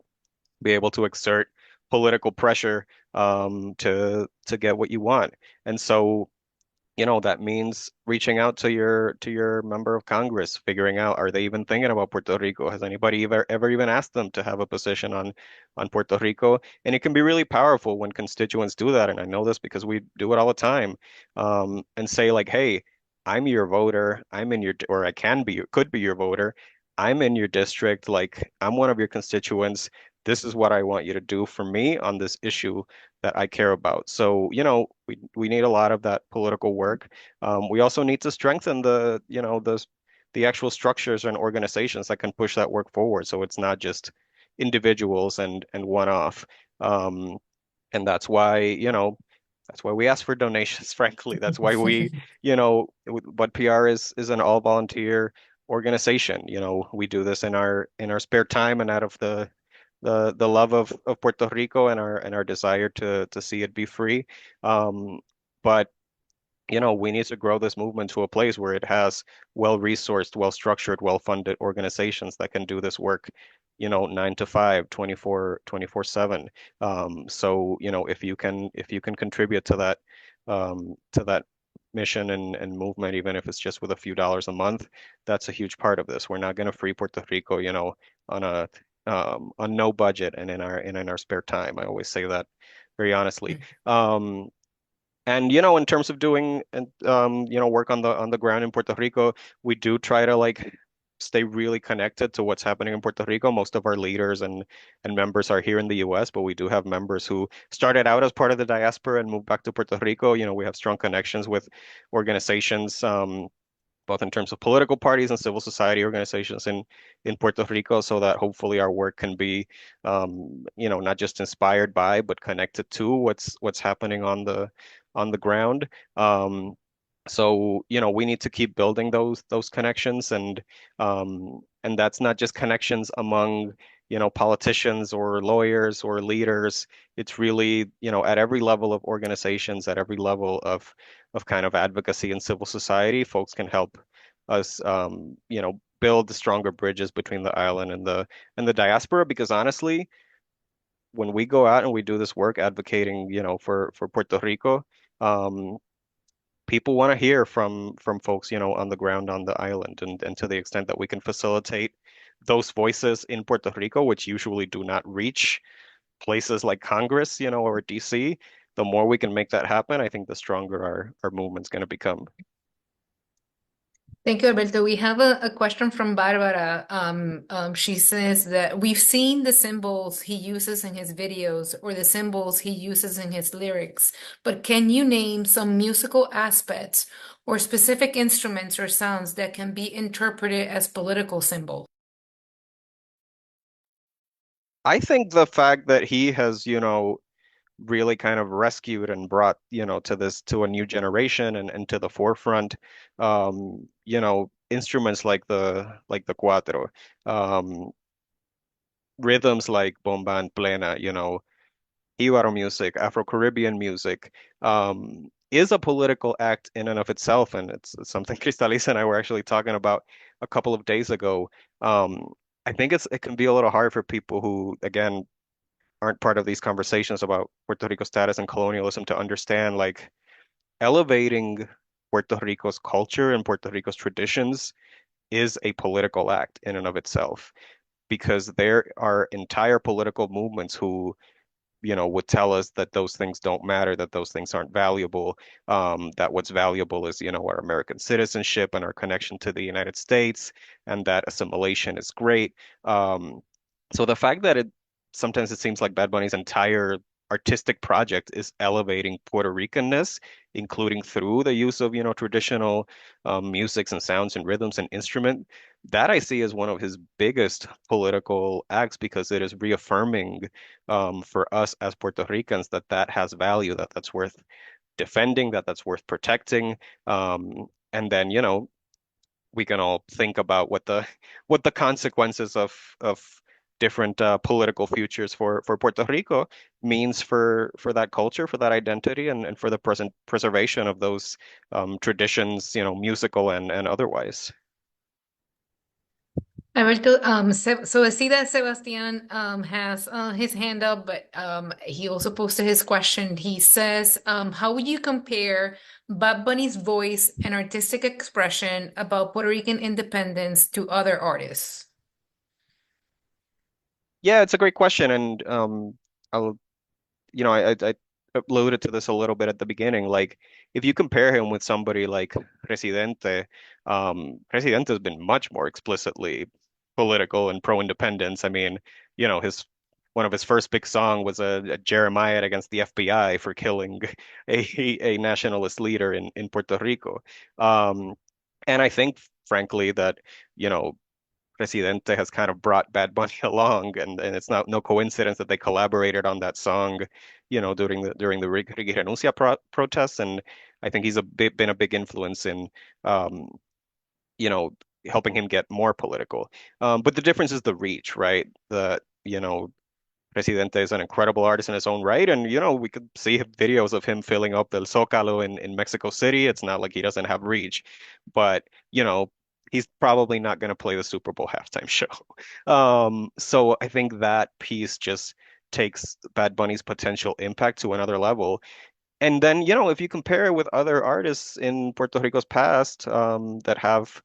be able to exert political pressure to get what you want. And so, you know, that means reaching out to your member of Congress, figuring out, are they even thinking about Puerto Rico? Has anybody ever even asked them to have a position on Puerto Rico? And it can be really powerful when constituents do that. And I know this because we do it all the time, and say like, hey, I'm your voter. Or I could be your voter. I'm in your district. Like, I'm one of your constituents. This is what I want you to do for me on this issue that I care about. So, you know, we need a lot of that political work. We also need to strengthen the actual structures and organizations that can push that work forward. So it's not just, individuals and one-off. And that's why, that's why we ask for donations, frankly. That's why we, BUDPR is an all volunteer organization. We do this in our spare time and out of the love of Puerto Rico and our desire to see it be free. But we need to grow this movement to a place where it has well-resourced, well-structured, well-funded organizations that can do this work, 9 to 5, 24/7. So, if you can contribute to that mission and movement, even if it's just with a few dollars a month, that's a huge part of this. We're not going to free Puerto Rico, on no budget and in our spare time. I always say that very honestly. And in terms of doing and work on the ground in Puerto Rico, we do try to stay really connected to what's happening in Puerto Rico. Most of our leaders and members are here in the US, but we do have members who started out as part of the diaspora and moved back to Puerto Rico. We have strong connections with organizations, both in terms of political parties and civil society organizations in Puerto Rico, so that hopefully our work can be, not just inspired by, but connected to what's happening on the ground. So, we need to keep building those connections, and that's not just connections among, politicians or lawyers or leaders. It's really, at every level of organizations, at every level of kind of advocacy in civil society, folks can help us, build stronger bridges between the island and the diaspora. Because honestly, when we go out and we do this work advocating, for Puerto Rico, people want to hear from folks, on the ground on the island, and to the extent that we can facilitate those voices in Puerto Rico, which usually do not reach places like Congress, or DC, the more we can make that happen, I think the stronger our movement's going to become. Thank you, Alberto. We have a question from Barbara. She says that we've seen the symbols he uses in his videos or the symbols he uses in his lyrics, but can you name some musical aspects or specific instruments or sounds that can be interpreted as political symbols? I think the fact that he has, really kind of rescued and brought, to a new generation and to the forefront, instruments like the cuatro, rhythms like bomba and plena, Ibero music, Afro-Caribbean music, is a political act in and of itself. And it's something Cristalís and I were actually talking about a couple of days ago. I think it can be a little hard for people who, again, aren't part of these conversations about Puerto Rico's status and colonialism to understand, elevating Puerto Rico's culture and Puerto Rico's traditions is a political act in and of itself, because there are entire political movements who, would tell us that those things don't matter, that those things aren't valuable, that what's valuable is, our American citizenship and our connection to the United States, and that assimilation is great. So the fact that sometimes it seems like Bad Bunny's entire artistic project is elevating Puerto Ricanness, including through the use of, traditional musics and sounds and rhythms and instrument, that I see as one of his biggest political acts, because it is reaffirming, for us as Puerto Ricans, that has value, that's worth defending, that's worth protecting. And then, we can all think about what the consequences of different political futures for Puerto Rico means for that culture, for that identity, and for the present preservation of those traditions, musical and otherwise. Alberto, so I see that Sebastian has his hand up, but he also posted his question. He says, how would you compare Bad Bunny's voice and artistic expression about Puerto Rican independence to other artists? Yeah, it's a great question, and I'll, I alluded to this a little bit at the beginning. Like, if you compare him with somebody like Residente, Residente has been much more explicitly political and pro-independence. I mean, one of his first big song was a Jeremiah against the FBI for killing a nationalist leader in Puerto Rico. And I think, frankly, that, Presidente has kind of brought Bad Bunny along, and it's not no coincidence that they collaborated on that song, during the Ricky Renuncia protests, and I think he's been a big influence in, um, you know, helping him get more political. But the difference is the reach, right? Presidente is an incredible artist in his own right, and we could see videos of him filling up the Zócalo in Mexico City. It's not like he doesn't have reach, but he's probably not going to play the Super Bowl halftime show. So I think that piece just takes Bad Bunny's potential impact to another level. And then, if you compare it with other artists in Puerto Rico's past, that have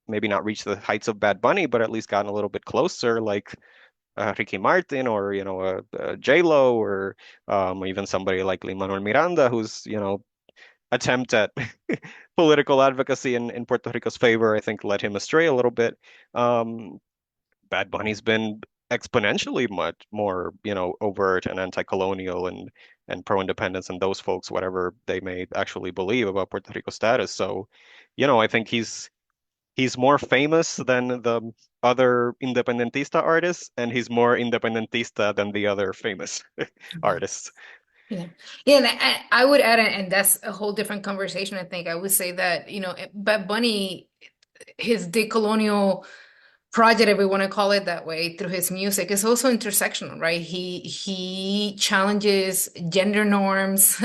maybe not reached the heights of Bad Bunny, but at least gotten a little bit closer, like Ricky Martin, or J-Lo, or even somebody like Lin-Manuel Miranda, whose attempt at political advocacy in Puerto Rico's favor, I think, led him astray a little bit. Bad Bunny's been exponentially much more, overt and anti-colonial and pro-independence, and those folks, whatever they may actually believe about Puerto Rico's status. So, I think he's more famous than the other independentista artists, and he's more independentista than the other famous artists. Yeah. Yeah, and I would add, and that's a whole different conversation, I think. I would say that, Bad Bunny, his decolonial project, if we want to call it that way, through his music is also intersectional, right? He challenges gender norms,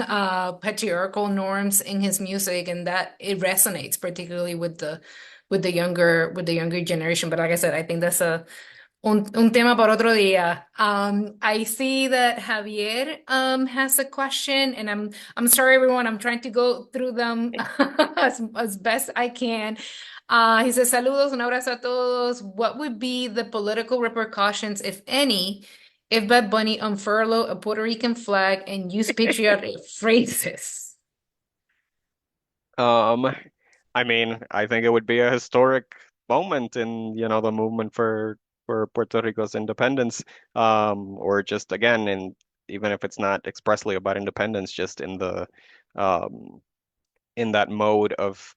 patriarchal norms in his music, and that it resonates particularly with the younger generation. But like I said, I think that's un tema para otro día. I see that Javier has a question, and I'm sorry, everyone. I'm trying to go through them as best I can. He says, "Saludos, un abrazo a todos. What would be the political repercussions, if any, if Bad Bunny unfurled a Puerto Rican flag and used patriotic phrases?" I mean, I think it would be a historic moment in, the movement for Puerto Rico's independence, or just again, even if it's not expressly about independence, just um, in that mode of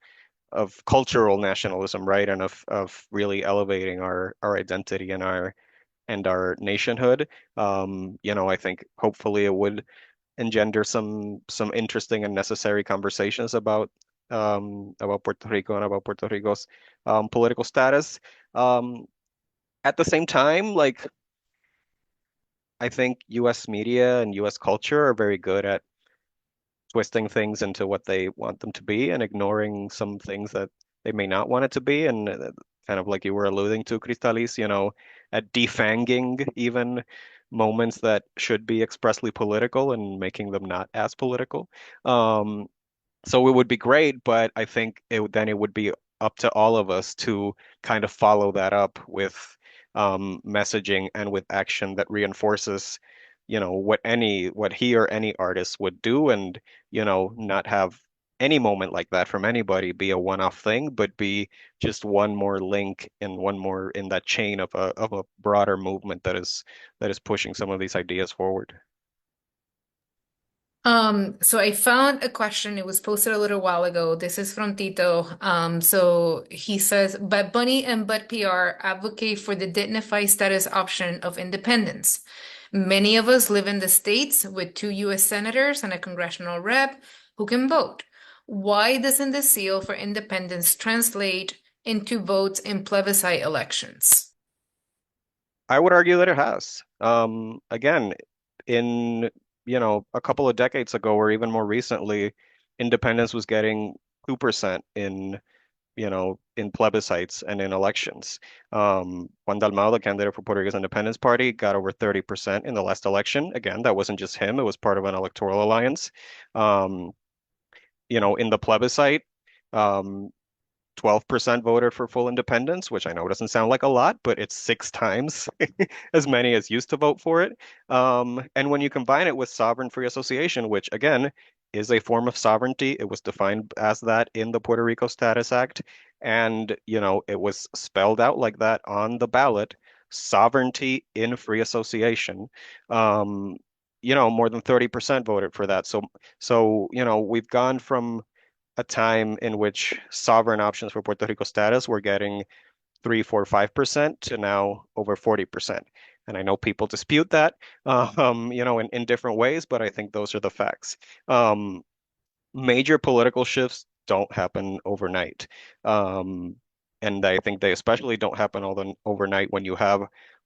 cultural nationalism, right, and of really elevating our identity and our nationhood. I think hopefully it would engender some interesting and necessary conversations about Puerto Rico and about Puerto Rico's political status. At the same time, like, I think U.S. media and U.S. culture are very good at twisting things into what they want them to be and ignoring some things that they may not want it to be. And kind of like you were alluding to, Cristalís, at defanging even moments that should be expressly political and making them not as political. So it would be great, but I think then it would be up to all of us to kind of follow that up with messaging and with action that reinforces, what he or any artist would do, and not have any moment like that from anybody be a one-off thing, but be just one more link and one more in that chain of a broader movement that is pushing some of these ideas forward. So I found a question. It was posted a little while ago. This is from Tito. So he says, Bad Bunny and BUDPR advocate for the dignified status option of independence. Many of us live in the States with 2 U.S. senators and a congressional rep who can vote. Why doesn't the zeal for independence translate into votes in plebiscite elections? I would argue that it has. Again, in a couple of decades ago, or even more recently, independence was getting 2% in plebiscites and in elections. Juan Dalmau, the candidate for Puerto Rico's Independence Party, got over 30% in the last election. Again, that wasn't just him; it was part of an electoral alliance. In the plebiscite, 12% voted for full independence, which I know doesn't sound like a lot, but it's 6 times as many as used to vote for it. And when you combine it with sovereign free association, which again is a form of sovereignty, it was defined as that in the Puerto Rico Status Act, and it was spelled out like that on the ballot, sovereignty in free association. More than 30% voted for that. So we've gone from a time in which sovereign options for Puerto Rico status were getting 3, 4, 5% to now over 40%. And I know people dispute that, in different ways, but I think those are the facts. Major political shifts don't happen overnight. Um, and I think they especially don't happen overnight when you have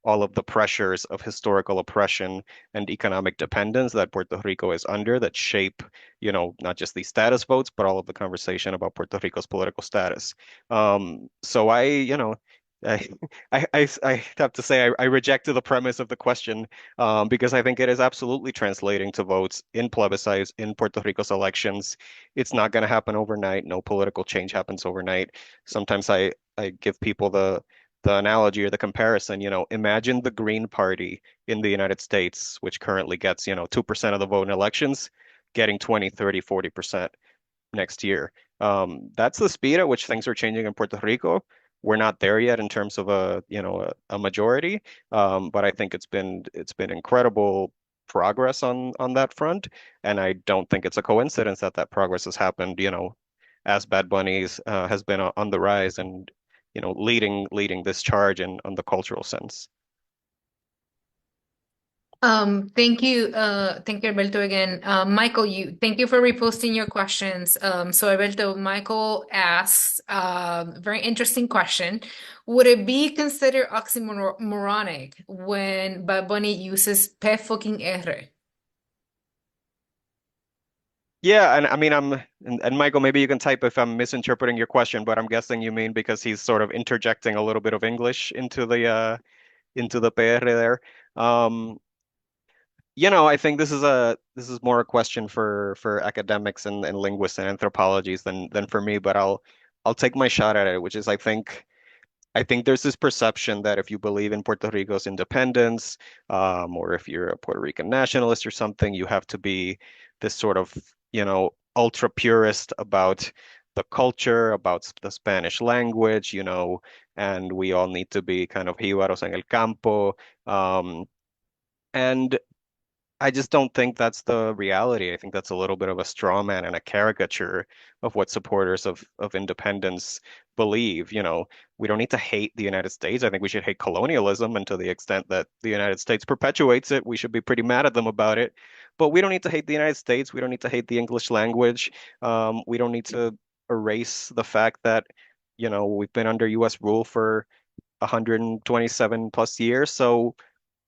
all of the pressures of historical oppression and economic dependence that Puerto Rico is under that shape, not just these status votes, but all of the conversation about Puerto Rico's political status. So I, I have to say I rejected the premise of the question because I think it is absolutely translating to votes in plebiscites in Puerto Rico's elections. It's not going to happen overnight. No political change happens overnight. Sometimes I give people the analogy or the comparison, imagine the Green Party in the United States, which currently gets, 2% of the vote in elections, getting 20, 30, 40% next year. That's the speed at which things are changing in Puerto Rico. We're not there yet in terms of a majority, but I think it's been incredible progress on that front, and I don't think it's a coincidence that that progress has happened, as Bad Bunny's has been on the rise and leading this charge in on the cultural sense. Thank you, Alberto, again. Michael, thank you for reposting your questions. So Alberto, Michael asks, very interesting question. Would it be considered oxymoronic when Bad Bunny uses P fucking R? Yeah, and I mean, and Michael, maybe you can type if I'm misinterpreting your question, but I'm guessing you mean because he's sort of interjecting a little bit of English into the PR there. Um, I think this is more a question for academics and linguists and anthropologists than for me, but I'll take my shot at it, which is I think there's this perception that if you believe in Puerto Rico's independence, or if you're a Puerto Rican nationalist or something, you have to be this sort of, ultra purist about the culture, about the Spanish language, and we all need to be kind of jíbaros en el campo. And I just don't think that's the reality. I think that's a little bit of a straw man and a caricature of what supporters of independence believe. We don't need to hate the United States. I think we should hate colonialism, and to the extent that the United States perpetuates it, we should be pretty mad at them about it. But we don't need to hate the United States. We don't need to hate the English language. We don't need to erase the fact that, we've been under U.S. rule for 127 plus years. So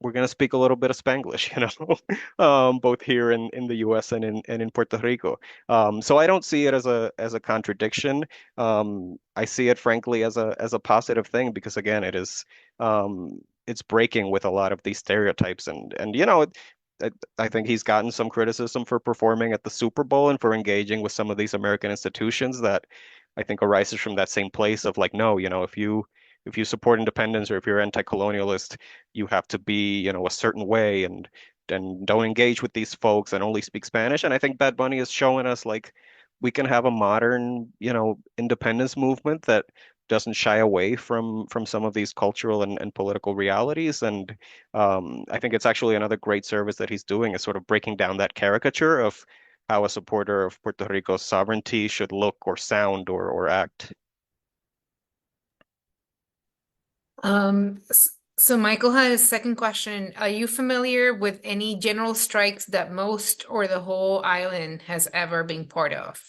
we're going to speak a little bit of Spanglish, both here in the U.S. and in Puerto Rico. So I don't see it as a contradiction. I see it frankly as a positive thing because again, it's breaking with a lot of these stereotypes and I think he's gotten some criticism for performing at the Super Bowl and for engaging with some of these American institutions that I think arises from that same place of like, no, if you support independence or if you're anti-colonialist, you have to be, a certain way and don't engage with these folks and only speak Spanish. And I think Bad Bunny is showing us like we can have a modern, independence movement that doesn't shy away from some of these cultural and political realities. And I think it's actually another great service that he's doing is sort of breaking down that caricature of how a supporter of Puerto Rico's sovereignty should look or sound or act. So Michael has a second question. Are you familiar with any general strikes that most or the whole island has ever been part of?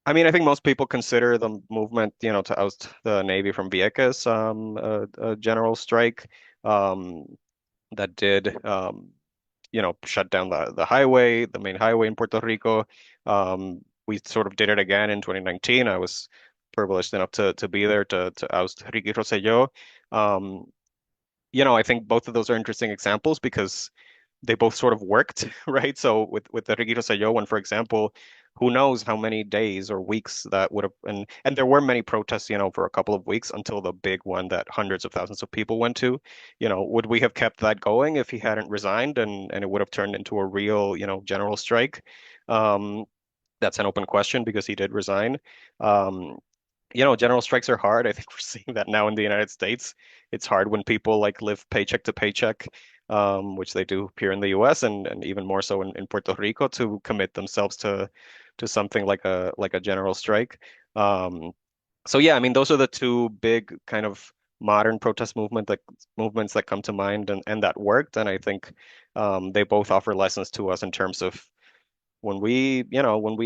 I mean, I think most people consider the movement, to oust the Navy from Vieques, a general strike that did, shut down the highway, the main highway in Puerto Rico. We sort of did it again in 2019. I was privileged enough to be there to oust Ricky Rosselló. I think both of those are interesting examples because they both sort of worked, right? So with the Ricky Rosselló one, for example, who knows how many days or weeks that would have, and there were many protests, for a couple of weeks until the big one that hundreds of thousands of people went to. Would we have kept that going if he hadn't resigned and it would have turned into a real, general strike? That's an open question because he did resign. General strikes are hard. I think we're seeing that now in the United States. It's hard when people like live paycheck to paycheck, which they do here in the US and even more so in Puerto Rico to commit themselves to something like a general strike. So yeah, I mean, those are the two big kind of modern protest movements that come to mind, and that worked. And I think they both offer lessons to us in terms of when we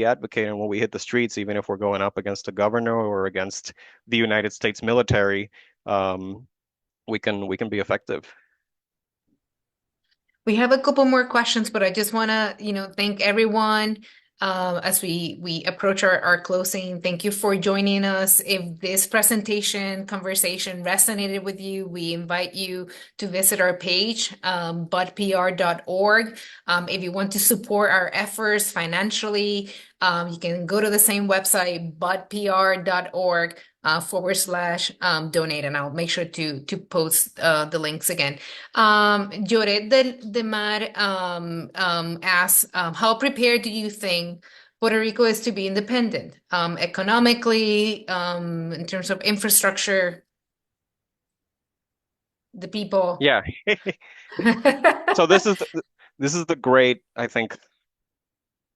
advocate and when we hit the streets, even if we're going up against a governor or against the United States military, um, we can be effective. We have a couple more questions, but I just want to, thank everyone as we approach our closing. Thank you for joining us. If this presentation conversation resonated with you, we invite you to visit our page, budpr.org. If you want to support our efforts financially, you can go to the same website, budpr.org. /donate, and I'll make sure to post the links again. Lloret de Mar asks, how prepared do you think Puerto Rico is to be independent, economically, in terms of infrastructure, the people? Yeah. So this is the great, I think,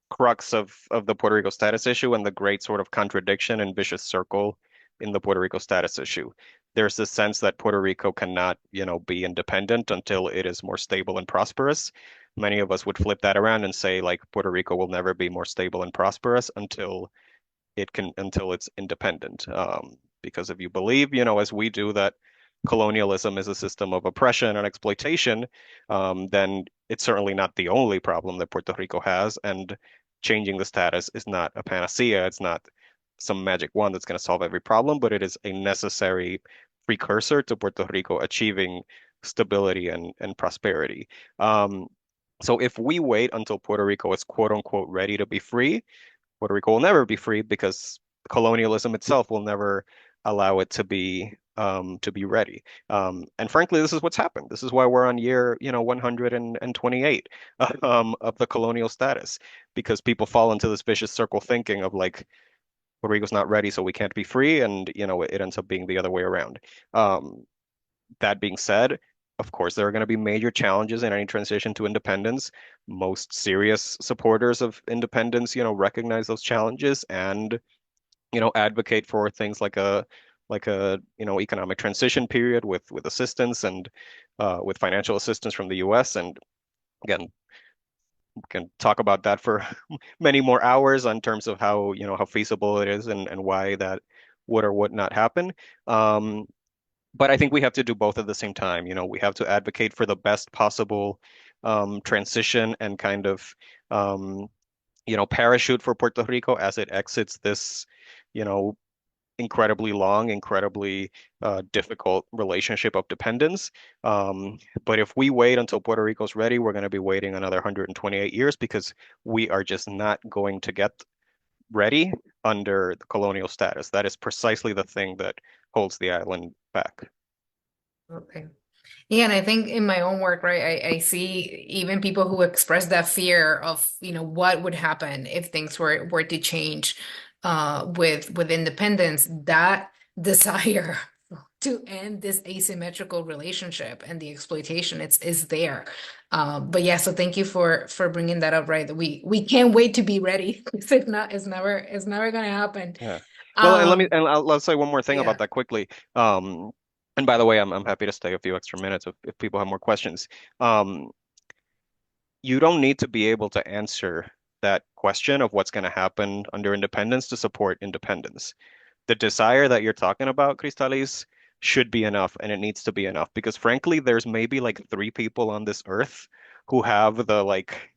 crux of the Puerto Rico status issue and the great sort of contradiction and vicious circle in the Puerto Rico status issue. There's this sense that Puerto Rico cannot, be independent until it is more stable and prosperous. Many of us would flip that around and say, like, Puerto Rico will never be more stable and prosperous until it's independent. Because if you believe, as we do, that colonialism is a system of oppression and exploitation, then it's certainly not the only problem that Puerto Rico has, and changing the status is not a panacea. It's not some magic wand that's going to solve every problem, but it is a necessary precursor to Puerto Rico achieving stability and prosperity. So if we wait until Puerto Rico is quote unquote ready to be free, Puerto Rico will never be free because colonialism itself will never allow it to be ready. And frankly, this is what's happened. This is why we're on year, 128 of the colonial status, because people fall into this vicious circle thinking of like Puerto Rico's not ready, so we can't be free, and it ends up being the other way around. That being said, of course, there are going to be major challenges in any transition to independence. Most serious supporters of independence, recognize those challenges and, advocate for things like a economic transition period with assistance and with financial assistance from the U.S. And again, we can talk about that for many more hours in terms of how feasible it is and why that would or would not happen. But I think we have to do both at the same time. We have to advocate for the best possible transition and kind of parachute for Puerto Rico as it exits this, incredibly long, incredibly difficult relationship of dependence. But if we wait until Puerto Rico's ready, we're going to be waiting another 128 years because we are just not going to get ready under the colonial status. That is precisely the thing that holds the island back. Okay. Yeah, and I think in my own work, right, I see even people who express that fear of, what would happen if things were to change with independence, that desire to end this asymmetrical relationship and the exploitation is there. But yeah, so thank you for bringing that up, right? That we can't wait to be ready. It's never gonna happen. Yeah. Well, I'll say one more thing Yeah. about that quickly. And by the way, I'm happy to stay a few extra minutes if people have more questions. You don't need to be able to answer that question of what's going to happen under independence to support independence. The desire that you're talking about, Cristalís, should be enough, and it needs to be enough because frankly, there's maybe like three people on this earth who have the like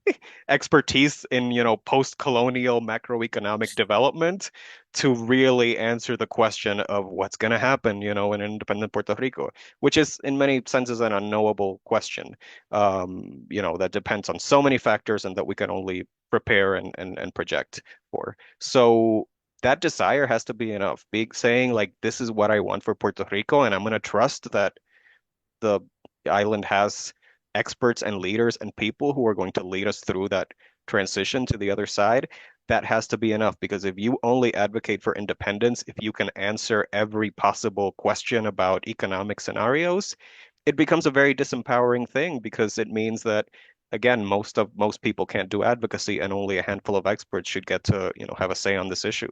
expertise in, post-colonial macroeconomic development to really answer the question of what's going to happen, in independent Puerto Rico, which is in many senses an unknowable question, that depends on so many factors and that we can only prepare and project for. So that desire has to be enough. Big saying like, this is what I want for Puerto Rico, and I'm going to trust that the island has experts and leaders and people who are going to lead us through that transition to the other side. That has to be enough because if you only advocate for independence, if you can answer every possible question about economic scenarios, it becomes a very disempowering thing because it means that again, most people can't do advocacy and only a handful of experts should get to, have a say on this issue.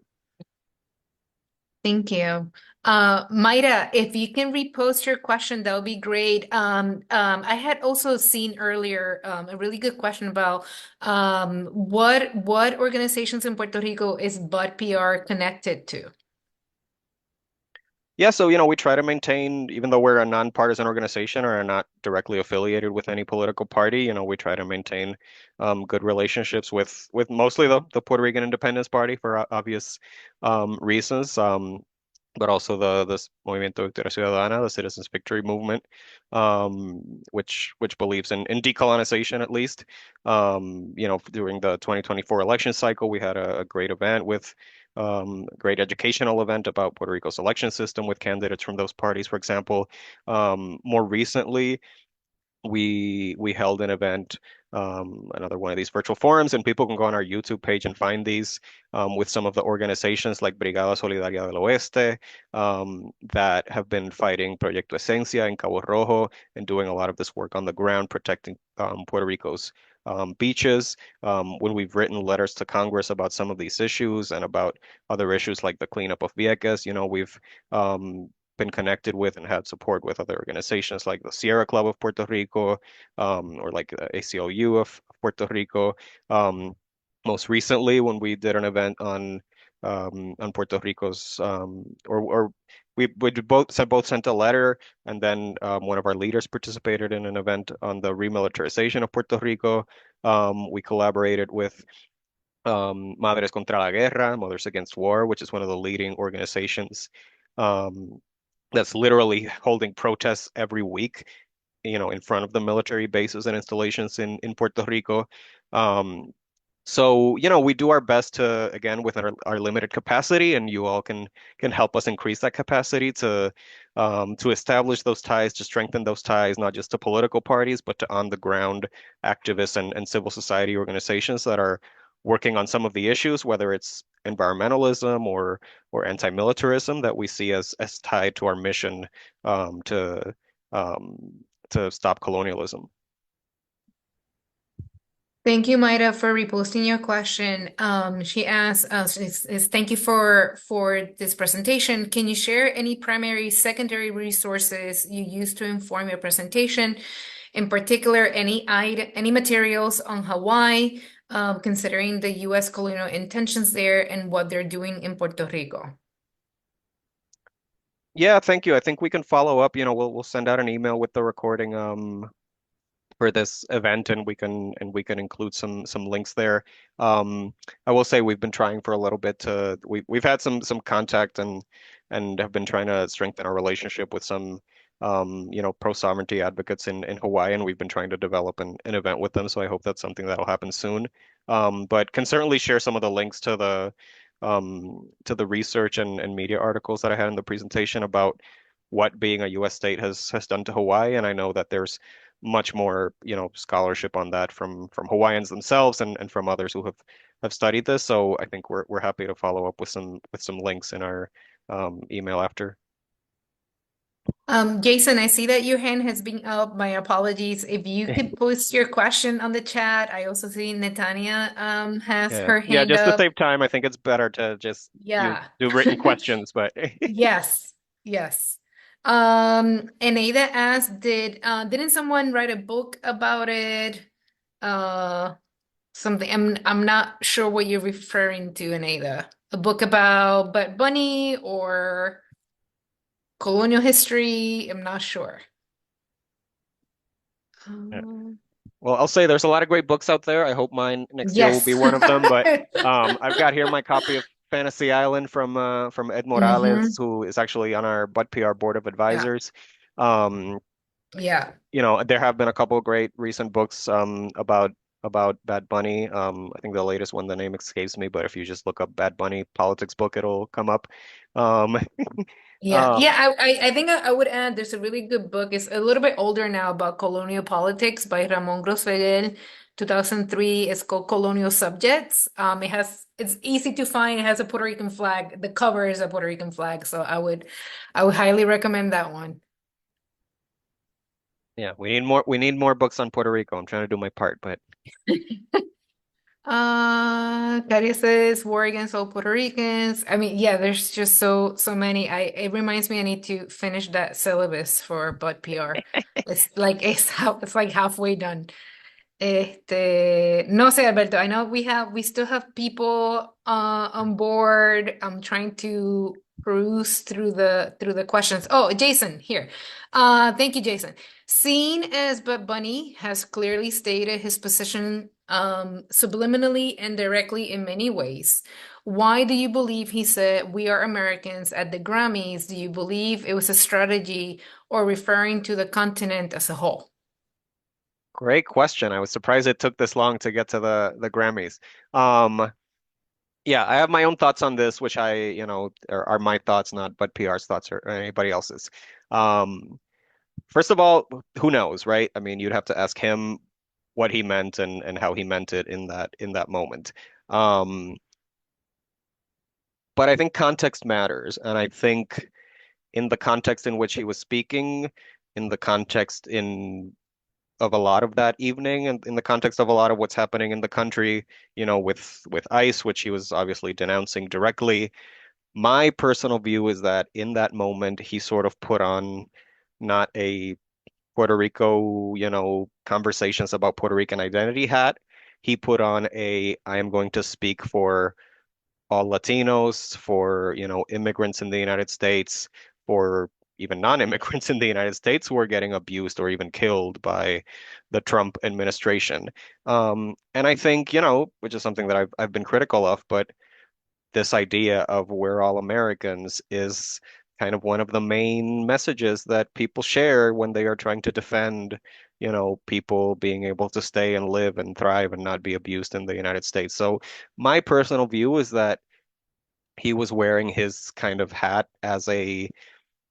Thank you. Mayra, if you can repost your question, that would be great. I had also seen earlier a really good question about what organizations in Puerto Rico is BUDPR connected to? Yeah, so we try to maintain, even though we're a nonpartisan organization or are not directly affiliated with any political party, we try to maintain good relationships with mostly the Puerto Rican Independence Party for obvious reasons. But also this Movimiento Victoria Ciudadana, the Citizens Victory Movement, which believes in decolonization at least. During the 2024 election cycle, we had a great event with great educational event about Puerto Rico's election system with candidates from those parties, for example. More recently, we held an event, another one of these virtual forums, and people can go on our YouTube page and find these with some of the organizations like Brigada Solidaria del Oeste that have been fighting Proyecto Esencia in Cabo Rojo and doing a lot of this work on the ground, protecting Puerto Rico's beaches. When we've written letters to Congress about some of these issues and about other issues like the cleanup of Vieques, we've been connected with and had support with other organizations like the Sierra Club of Puerto Rico, or like the ACLU of Puerto Rico. Most recently, when we did an event on Puerto Rico's, or we both sent a letter, and then one of our leaders participated in an event on the remilitarization of Puerto Rico. We collaborated with Madres contra la Guerra, Mothers Against War, which is one of the leading organizations that's literally holding protests every week, in front of the military bases and installations in Puerto Rico. So, we do our best to, again, with our limited capacity, and you all can help us increase that capacity to establish those ties, to strengthen those ties, not just to political parties, but to on the ground activists and civil society organizations that are working on some of the issues, whether it's environmentalism or anti-militarism that we see as tied to our mission to stop colonialism. Thank you, Mayra, for reposting your question. She asked, thank you for this presentation. Can you share any primary, secondary resources you use to inform your presentation? In particular, any materials on Hawaii, considering the U.S. colonial intentions there and what they're doing in Puerto Rico? Yeah, thank you. I think we can follow up. We'll send out an email with the recording for this event, and we can include some links there. I will say we've been trying for a little bit we've had some contact and have been trying to strengthen our relationship with some pro-sovereignty advocates in Hawaii, and we've been trying to develop an event with them. So I hope that's something that'll happen soon. But can certainly share some of the links to the research and media articles that I had in the presentation about what being a U.S. state has done to Hawaii. And I know that there's much more, scholarship on that from Hawaiians themselves and from others who have studied this. So I think we're happy to follow up with some links in our email after. Jason, I see that your hand has been up. My apologies. If you could post your question on the chat. I also see Netanya has her hand just up. to save time, I think it's better to just do written questions, but Yes. Eneida asked, didn't someone write a book about it? Something. I'm not sure what you're referring to, Eneida. A book about Bud Bunny or colonial history? I'm not sure. Well, I'll say there's a lot of great books out there. I hope mine next year will be one of them. But I've got here my copy of Fantasy Island from Ed Morales, who is actually on our BUDPR board of advisors. Yeah. There have been a couple of great recent books about Bad Bunny. I think the latest one, the name escapes me, but if you just look up Bad Bunny politics book, it'll come up. I think I would add there's a really good book. It's a little bit older now about colonial politics by Ramon Grosvedel, 2003. It's called Colonial Subjects. It's easy to find. It has a Puerto Rican flag. The cover is a Puerto Rican flag, so I would highly recommend that one. Yeah, we need more books on Puerto Rico. I'm trying to do my part, but Claudia says war against all Puerto Ricans. I mean, yeah, there's just so many. It reminds me I need to finish that syllabus for BUDPR. It's like halfway done. No sé, Alberto. I know we still have people on board. I'm trying to peruse through the questions. Oh, Jason, here. Thank you, Jason. Seen as But Bunny has clearly stated his position subliminally and directly in many ways. Why do you believe he said we are Americans at the Grammys? Do you believe it was a strategy or referring to the continent as a whole? Great question. I was surprised it took this long to get to the Grammys. Um, yeah, I have my own thoughts on this, which are my thoughts, not but PR's thoughts or anybody else's. Um, First of all, who knows, right? I mean, you'd have to ask him what he meant and how he meant it in that moment. Um, but I think context matters, and I think in the context in which he was speaking, in the context in of a lot of that evening, and in the context of a lot of what's happening in the country, with ICE, which he was obviously denouncing directly. My personal view is that in that moment, he sort of put on not a Puerto Rico, conversations about Puerto Rican identity hat. He put on I am going to speak for all Latinos, for, immigrants in the United States, for even non-immigrants in the United States who are getting abused or even killed by the Trump administration. And I think, which is something that I've been critical of, but this idea of we're all Americans is kind of one of the main messages that people share when they are trying to defend, people being able to stay and live and thrive and not be abused in the United States. So my personal view is that he was wearing his kind of hat as a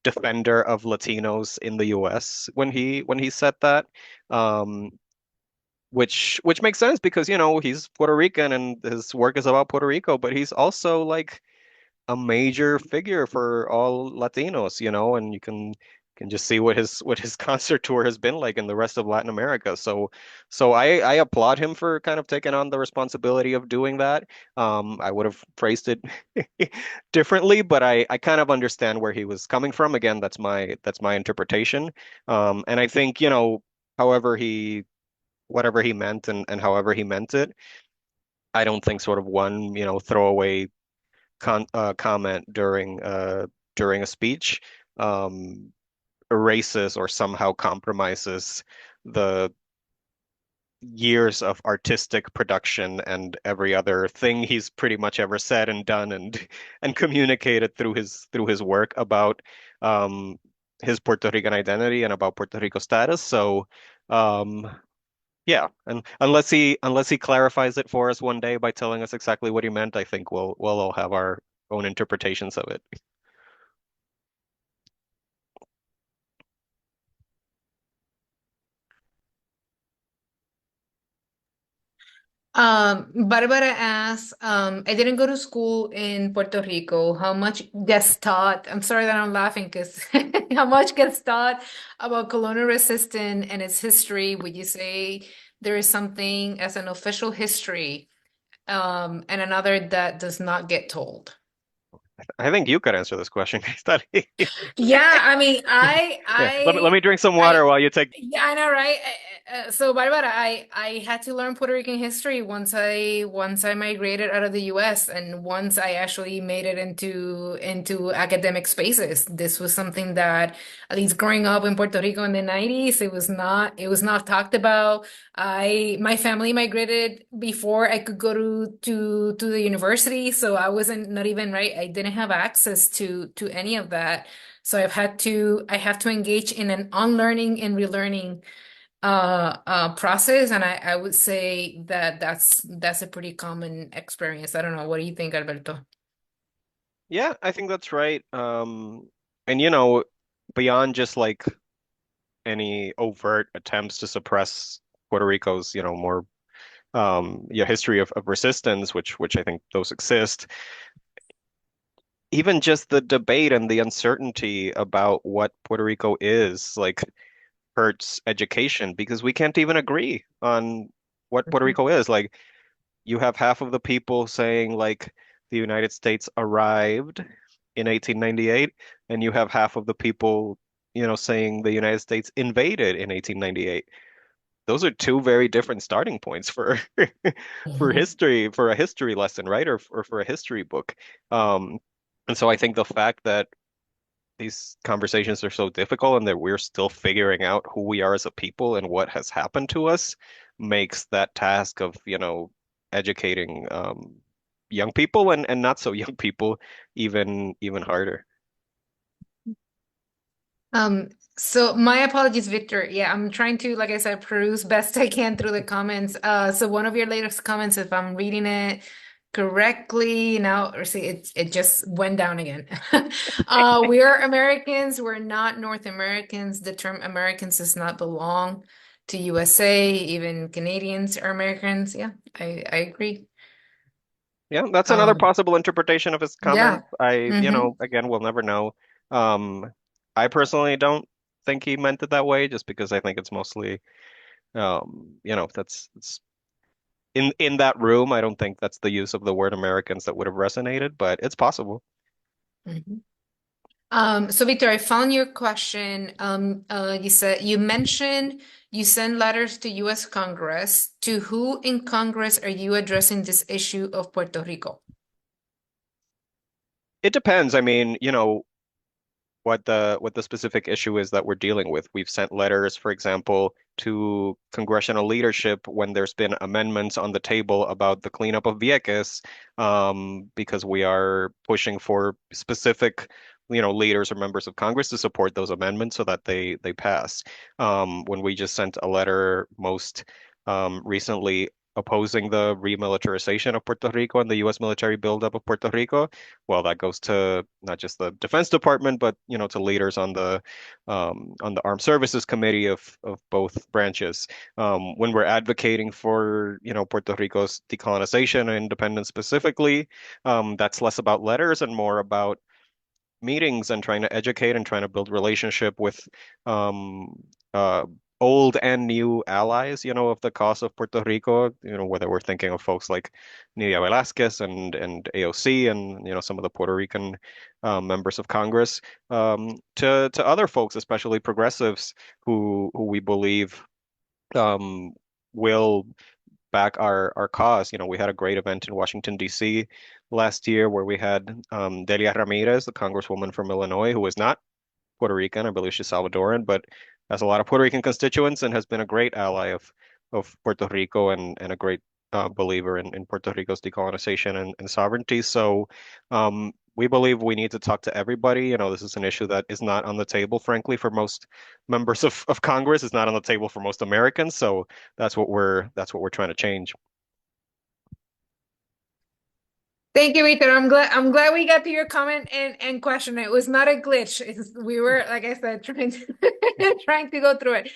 defender of Latinos in the US when he said that. Um, which makes sense because, he's Puerto Rican and his work is about Puerto Rico, but he's also like a major figure for all Latinos, and you can just see what his concert tour has been like in the rest of Latin America. So I applaud him for kind of taking on the responsibility of doing that. I would have phrased it differently, but I kind of understand where he was coming from. Again, that's my interpretation. And I think, however whatever he meant and however he meant it, I don't think sort of one, throwaway comment during a speech um, erases or somehow compromises the years of artistic production and every other thing he's pretty much ever said and done and communicated through his work about um, his Puerto Rican identity and about Puerto Rico status. So yeah, and unless he clarifies it for us one day by telling us exactly what he meant, I think we'll all have our own interpretations of it. Barbara asks, I didn't go to school in Puerto Rico. How much gets taught? I'm sorry that I'm laughing because how much gets taught about colonial resistance and its history? Would you say there is something as an official history, and another that does not get told? I think you could answer this question, Cristalís. Yeah, I mean, Yeah, let me drink some water while you take. yeah, I know, right? So, Barbara, I had to learn Puerto Rican history once I migrated out of the U.S. and once I actually made it into academic spaces. This was something that, at least growing up in Puerto Rico in the 90s, it was not talked about. My family migrated before I could go to the university, so I wasn't not even right. I didn't have access to any of that. So I have to engage in an unlearning and relearning process, and I would say that that's a pretty common experience. I don't know. What do you think, Alberto? Yeah, I think that's right. And beyond just like any overt attempts to suppress Puerto Rico's, more yeah, history of resistance, which I think those exist. Even just the debate and the uncertainty about what Puerto Rico is, like hurts education because we can't even agree on what Puerto Rico is. Like you have half of the people saying like the United States arrived in 1898, and you have half of the people, saying the United States invaded in 1898. Those are two very different starting points for for Mhm. history, for a history lesson, right? Or for a history book. Um, and so I think the fact that these conversations are so difficult and that we're still figuring out who we are as a people and what has happened to us makes that task of, educating young people and not so young people even harder. Um, so my apologies, Victor. Yeah, I'm trying to, like I said, peruse best I can through the comments. So one of your latest comments, if I'm reading it correctly now, or see, it just went down again. We are Americans. We're not North Americans. The term Americans does not belong to USA. Even Canadians are Americans. Yeah, I agree. Yeah, that's another Um, possible interpretation of his yeah. comments. Mm-hmm. Again, we'll never know. Um, I personally don't think he meant it that way, just because I think it's mostly, that's it's in that room. I don't think that's the use of the word Americans that would have resonated, but it's possible. Mm-hmm. So Victor, I found your question. You mentioned you send letters to U.S. Congress. To who in Congress are you addressing this issue of Puerto Rico? It depends. I mean, what the specific issue is that we're dealing with. We've sent letters, for example, to congressional leadership when there's been amendments on the table about the cleanup of Vieques, because we are pushing for specific, leaders or members of Congress to support those amendments so that they pass. When we just sent a letter most recently opposing the remilitarization of Puerto Rico and the U.S. military buildup of Puerto Rico, well, that goes to not just the Defense Department, but to leaders on the Armed Services Committee of both branches. When we're advocating for Puerto Rico's decolonization and independence specifically, that's less about letters and more about meetings and trying to educate and trying to build relationship with um, uh, old and new allies, of the cause of Puerto Rico, whether we're thinking of folks like Nidia Velázquez and AOC and, some of the Puerto Rican members of Congress, to other folks, especially progressives who we believe um, will back our cause. We had a great event in Washington, D.C. last year where we had Delia Ramirez, the congresswoman from Illinois, who is not Puerto Rican. I believe she's Salvadoran, but has a lot of Puerto Rican constituents and has been a great ally of Puerto Rico and a great believer in Puerto Rico's decolonization and sovereignty. So we believe we need to talk to everybody. This is an issue that is not on the table, frankly, for most members of Congress. It's not on the table for most Americans. So that's what we're trying to change. Thank you, Victor. I'm glad we got to your comment and question. It was not a glitch. We were, like I said, trying to trying to go through it.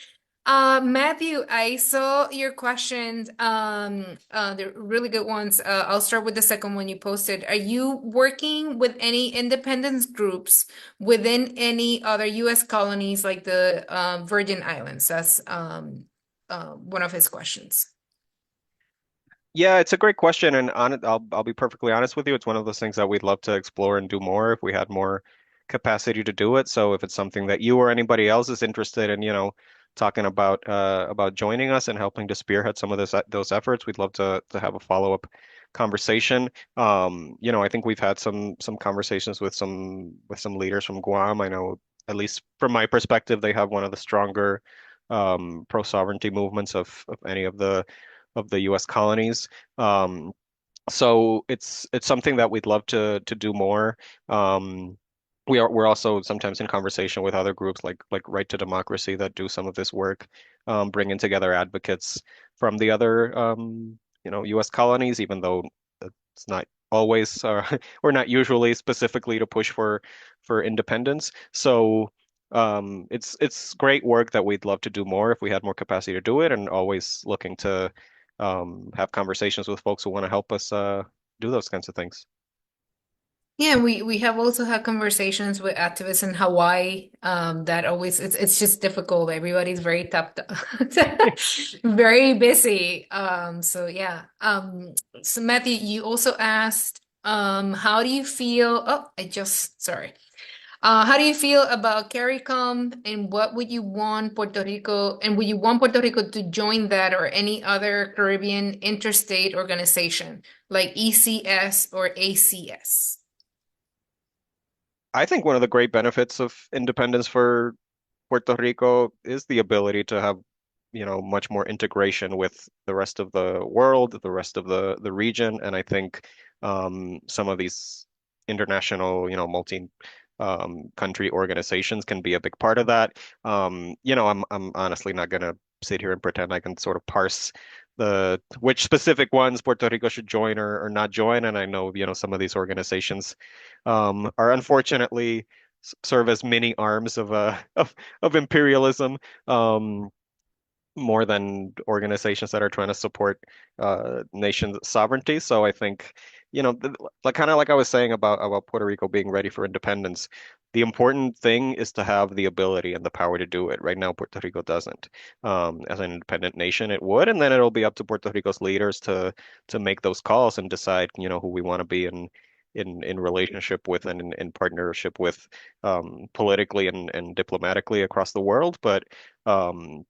Matthew, I saw your questions. They're really good ones. I'll start with the second one you posted. Are you working with any independence groups within any other U.S. colonies like the Virgin Islands? That's one of his questions. Yeah, it's a great question, and I'll be perfectly honest with you. It's one of those things that we'd love to explore and do more if we had more capacity to do it. So if it's something that you or anybody else is interested in, talking about joining us and helping to spearhead some of those efforts, we'd love to have a follow-up conversation. I think we've had some conversations with some leaders from Guam. I know, at least from my perspective, they have one of the stronger pro-sovereignty movements of any of the U.S. colonies. So it's something that we'd love to do more. We're also sometimes in conversation with other groups like Right to Democracy that do some of this work, bringing together advocates from the other U.S. colonies, even though it's not always or not usually specifically to push for independence. So it's great work that we'd love to do more if we had more capacity to do it, and always looking to have conversations with folks who want to help us do those kinds of things. Yeah, we have also had conversations with activists in Hawaii. That always it's just difficult. Everybody's very tapped, very busy. So yeah. So Matthew, you also asked, how do you feel? Oh, sorry. How do you feel about CARICOM and what would you want Puerto Rico and would you want Puerto Rico to join that or any other Caribbean interstate organization like ECS or ACS? I think one of the great benefits of independence for Puerto Rico is the ability to have, much more integration with the rest of the world, the rest of the region, and I think some of these international, multi country organizations can be a big part of that. I'm honestly not gonna sit here and pretend I can sort of parse the which specific ones Puerto Rico should join or not join, and I know, some of these organizations are unfortunately serve as mini arms of of imperialism, um, more than organizations that are trying to support nations' sovereignty. So I think, like kind of like I was saying about Puerto Rico being ready for independence, the important thing is to have the ability and the power to do it. Right now, Puerto Rico doesn't. As an independent nation, it would, and then it'll be up to Puerto Rico's leaders to make those calls and decide, who we want to be in relationship with and in partnership with, politically and diplomatically across the world. But um,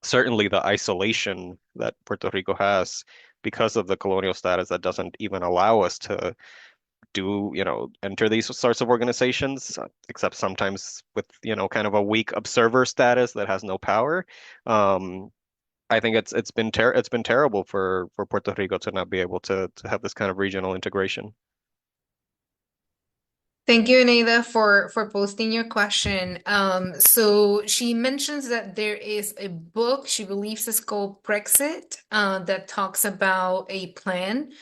certainly the isolation that Puerto Rico has because of the colonial status that doesn't even allow us to enter these sorts of organizations, except sometimes with, kind of a weak observer status that has no power. Um, I think it's been terrible for Puerto Rico to not be able to have this kind of regional integration. Thank you, Aneda, for posting your question. So she mentions that there is a book she believes is called Brexit, that talks about a plan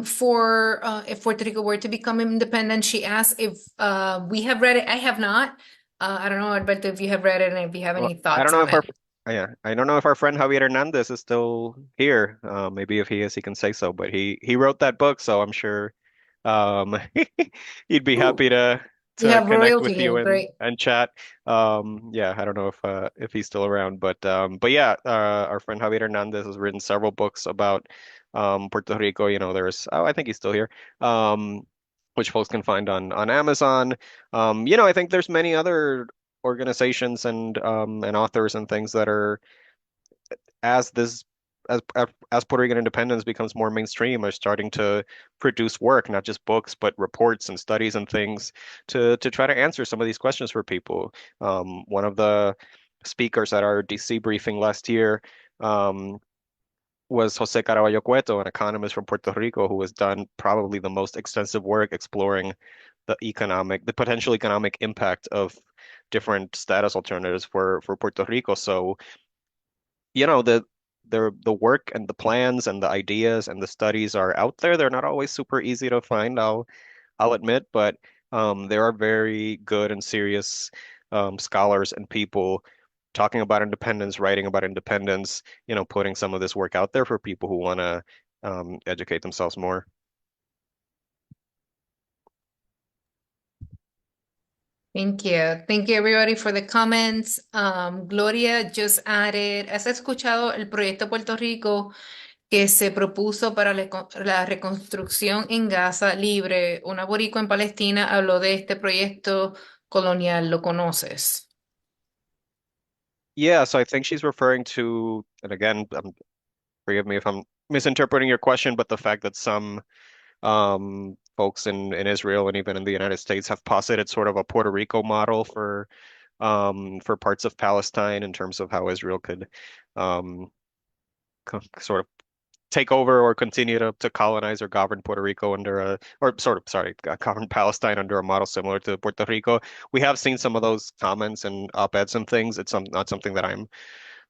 for if Puerto Rico were to become independent. She asked if we have read it. I have not. I don't know, Alberto, if you have read it and if you have Well, any I don't thoughts know on if our it. yeah, I don't know if our friend Javier Hernandez is still here. Maybe if he is, he can say so. But he wrote that book, so I'm sure um, he'd be Ooh, happy we to have connect royalty with you here. Great. and chat. Yeah, I don't know if he's still around, but yeah, our friend Javier Hernandez has written several books about Puerto Rico. I think he's still here. Um, which folks can find on Amazon. I think there's many other organizations and authors and things that are as this as Puerto Rican independence becomes more mainstream are starting to produce work, not just books, but reports and studies and things to try to answer some of these questions for people. One of the speakers at our DC briefing last year um, was Jose Caraballo Cueto, an economist from Puerto Rico who has done probably the most extensive work exploring the potential economic impact of different status alternatives for Puerto Rico. So, the work and the plans and the ideas and the studies are out there. They're not always super easy to find, I'll admit, but there are very good and serious scholars and people talking about independence, writing about independence, putting some of this work out there for people who want to educate themselves more. Thank you. Thank you everybody for the comments. Gloria just added, ¿has escuchado el proyecto Puerto Rico que se propuso para la reconstrucción en Gaza libre? Una boricua en Palestina habló de este proyecto colonial. ¿Lo conoces? Yeah, so I think she's referring to, and again, forgive me if I'm misinterpreting your question, but the fact that some folks in Israel and even in the United States have posited sort of a Puerto Rico model for parts of Palestine in terms of how Israel could um, sort of take over or continue to colonize or govern Puerto Rico or sort of, sorry, govern Palestine under a model similar to Puerto Rico. We have seen some of those comments and op-eds and things. It's not something that I'm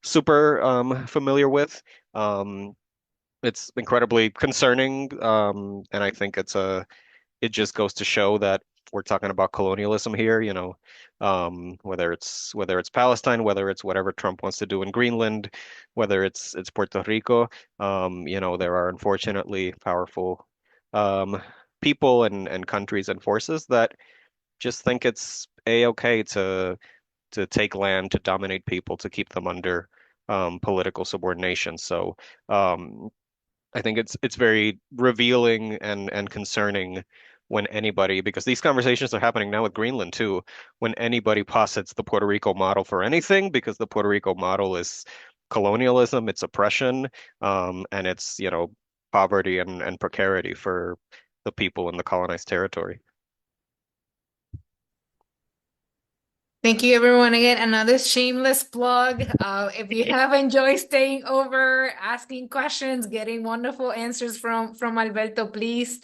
super familiar with. It's incredibly concerning, and I think it just goes to show that we're talking about colonialism here, whether it's Palestine, whether it's whatever Trump wants to do in Greenland, whether it's Puerto Rico, there are unfortunately powerful um, people and countries and forces that just think it's a-okay to take land, to dominate people, to keep them under political subordination. So I think it's very revealing and concerning when anybody, because these conversations are happening now with Greenland too, when anybody posits the Puerto Rico model for anything, because the Puerto Rico model is colonialism, it's oppression, and it's, poverty and precarity for the people in the colonized territory. Thank you, everyone. Again, another shameless plug. If you have enjoyed staying over, asking questions, getting wonderful answers from Alberto, please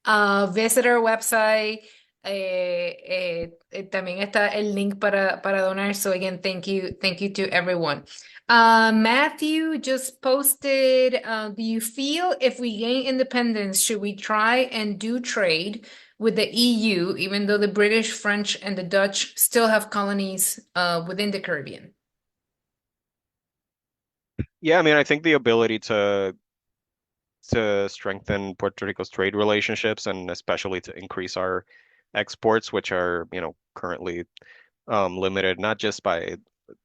visit our website. También está el link para donar. So again, thank you to everyone. Matthew just posted, do you feel if we gain independence, should we try and do trade with the EU, even though the British, French, and the Dutch still have colonies within the Caribbean? Yeah, I mean, I think the ability to strengthen Puerto Rico's trade relationships and especially to increase our exports, which are, currently limited not just by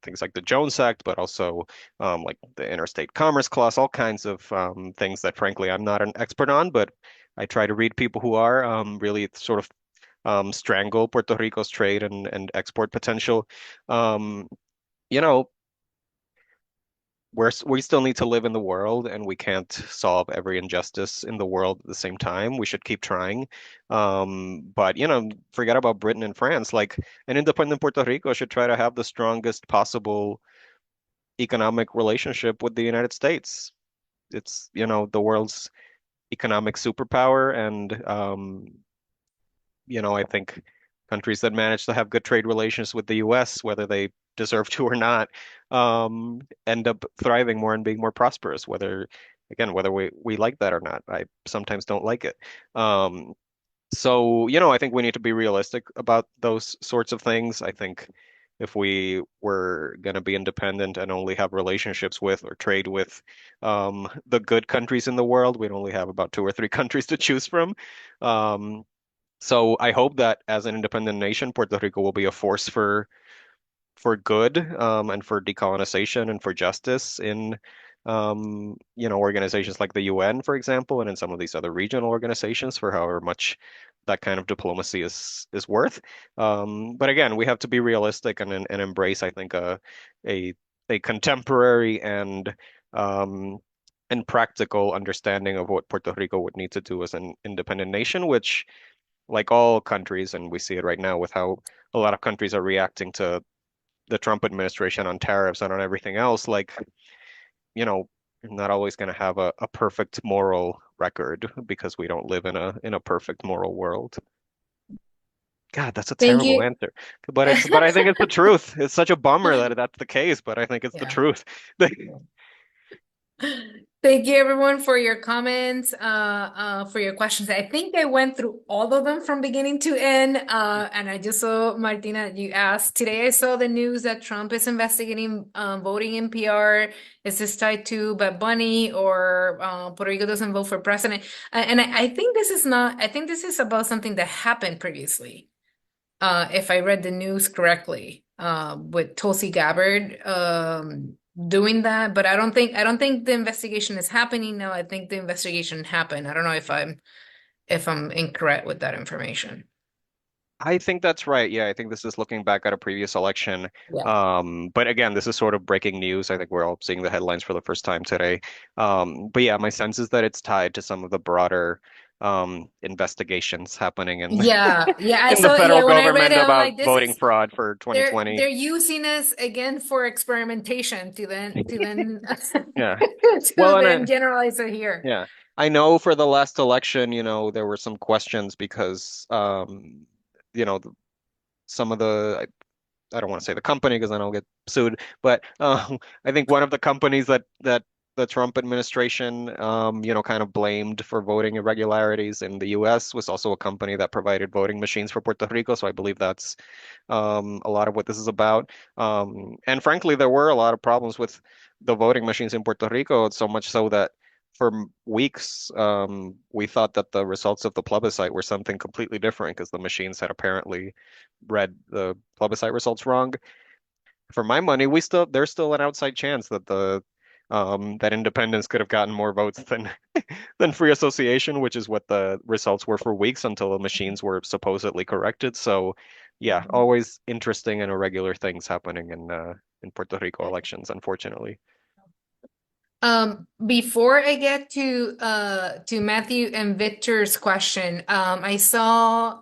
things like the Jones Act, but also like the Interstate Commerce Clause, all kinds of things that frankly I'm not an expert on, but I try to read people who are really sort of strangle Puerto Rico's trade and export potential. You know, we still need to live in the world, and we can't solve every injustice in the world at the same time. We should keep trying. But forget about Britain and France. Like an independent Puerto Rico should try to have the strongest possible economic relationship with the United States. It's, the world's economic superpower, and I think countries that manage to have good trade relations with the US, whether they deserve to or not, end up thriving more and being more prosperous, whether we like that or not. I sometimes don't like it. So, I think we need to be realistic about those sorts of things. I think if we were going to be independent and only have relationships with or trade with the good countries in the world, we'd only have about 2 or 3 countries to choose from. So I hope that as an independent nation, Puerto Rico will be a force for good and for decolonization and for justice in organizations like the UN, for example, and in some of these other regional organizations for however much that kind of diplomacy is worth. But again, we have to be realistic and embrace, I think, a contemporary and practical understanding of what Puerto Rico would need to do as an independent nation, which, like all countries, and we see it right now with how a lot of countries are reacting to the Trump administration on tariffs and on everything else, like, you're not always going to have a perfect moral record because we don't live in a perfect moral world. God, that's a Thank terrible you. answer. But I think it's the truth. It's such a bummer that that's the case, but I think it's the Yeah. truth. Thank you, everyone, for your comments, for your questions. I think I went through all of them from beginning to end. And I just saw, Martina, you asked, today I saw the news that Trump is investigating voting in PR. Is this tied to Bad Bunny, or Puerto Rico doesn't vote for president? And I think this is not, I think this is about something that happened previously. If I read the news correctly, with Tulsi Gabbard, doing that, but I don't think the investigation is happening now. I think the investigation happened. I don't know if I'm incorrect with that information. I think that's right. Yeah, I think this is looking back at a previous election. Yeah. But again, this is sort of breaking news. I think we're all seeing the headlines for the first time today. But yeah, my sense is that it's tied to some of the broader investigations happening in Yeah, I in the saw. federal When I read government it, I'm about like, this voting is fraud for 2020. they're using us again for experimentation to then Yeah. to Well, then generalize it here. yeah, I know for the last election, there were some questions because, some of the, I don't want to say the company because then I'll get sued, but I think one of the companies that the Trump administration, kind of blamed for voting irregularities in the U.S. was also a company that provided voting machines for Puerto Rico. So I believe that's a lot of what this is about. And frankly, there were a lot of problems with the voting machines in Puerto Rico, so much so that weeks, we thought that the results of the plebiscite were something completely different because the machines had apparently read the plebiscite results wrong. For my money, there's still an outside chance that that independence could have gotten more votes than than free association, which is what the results were for weeks until the machines were supposedly corrected. So, yeah, always interesting and irregular things happening in Puerto Rico elections, unfortunately. Before I get to Matthew and Victor's question, I saw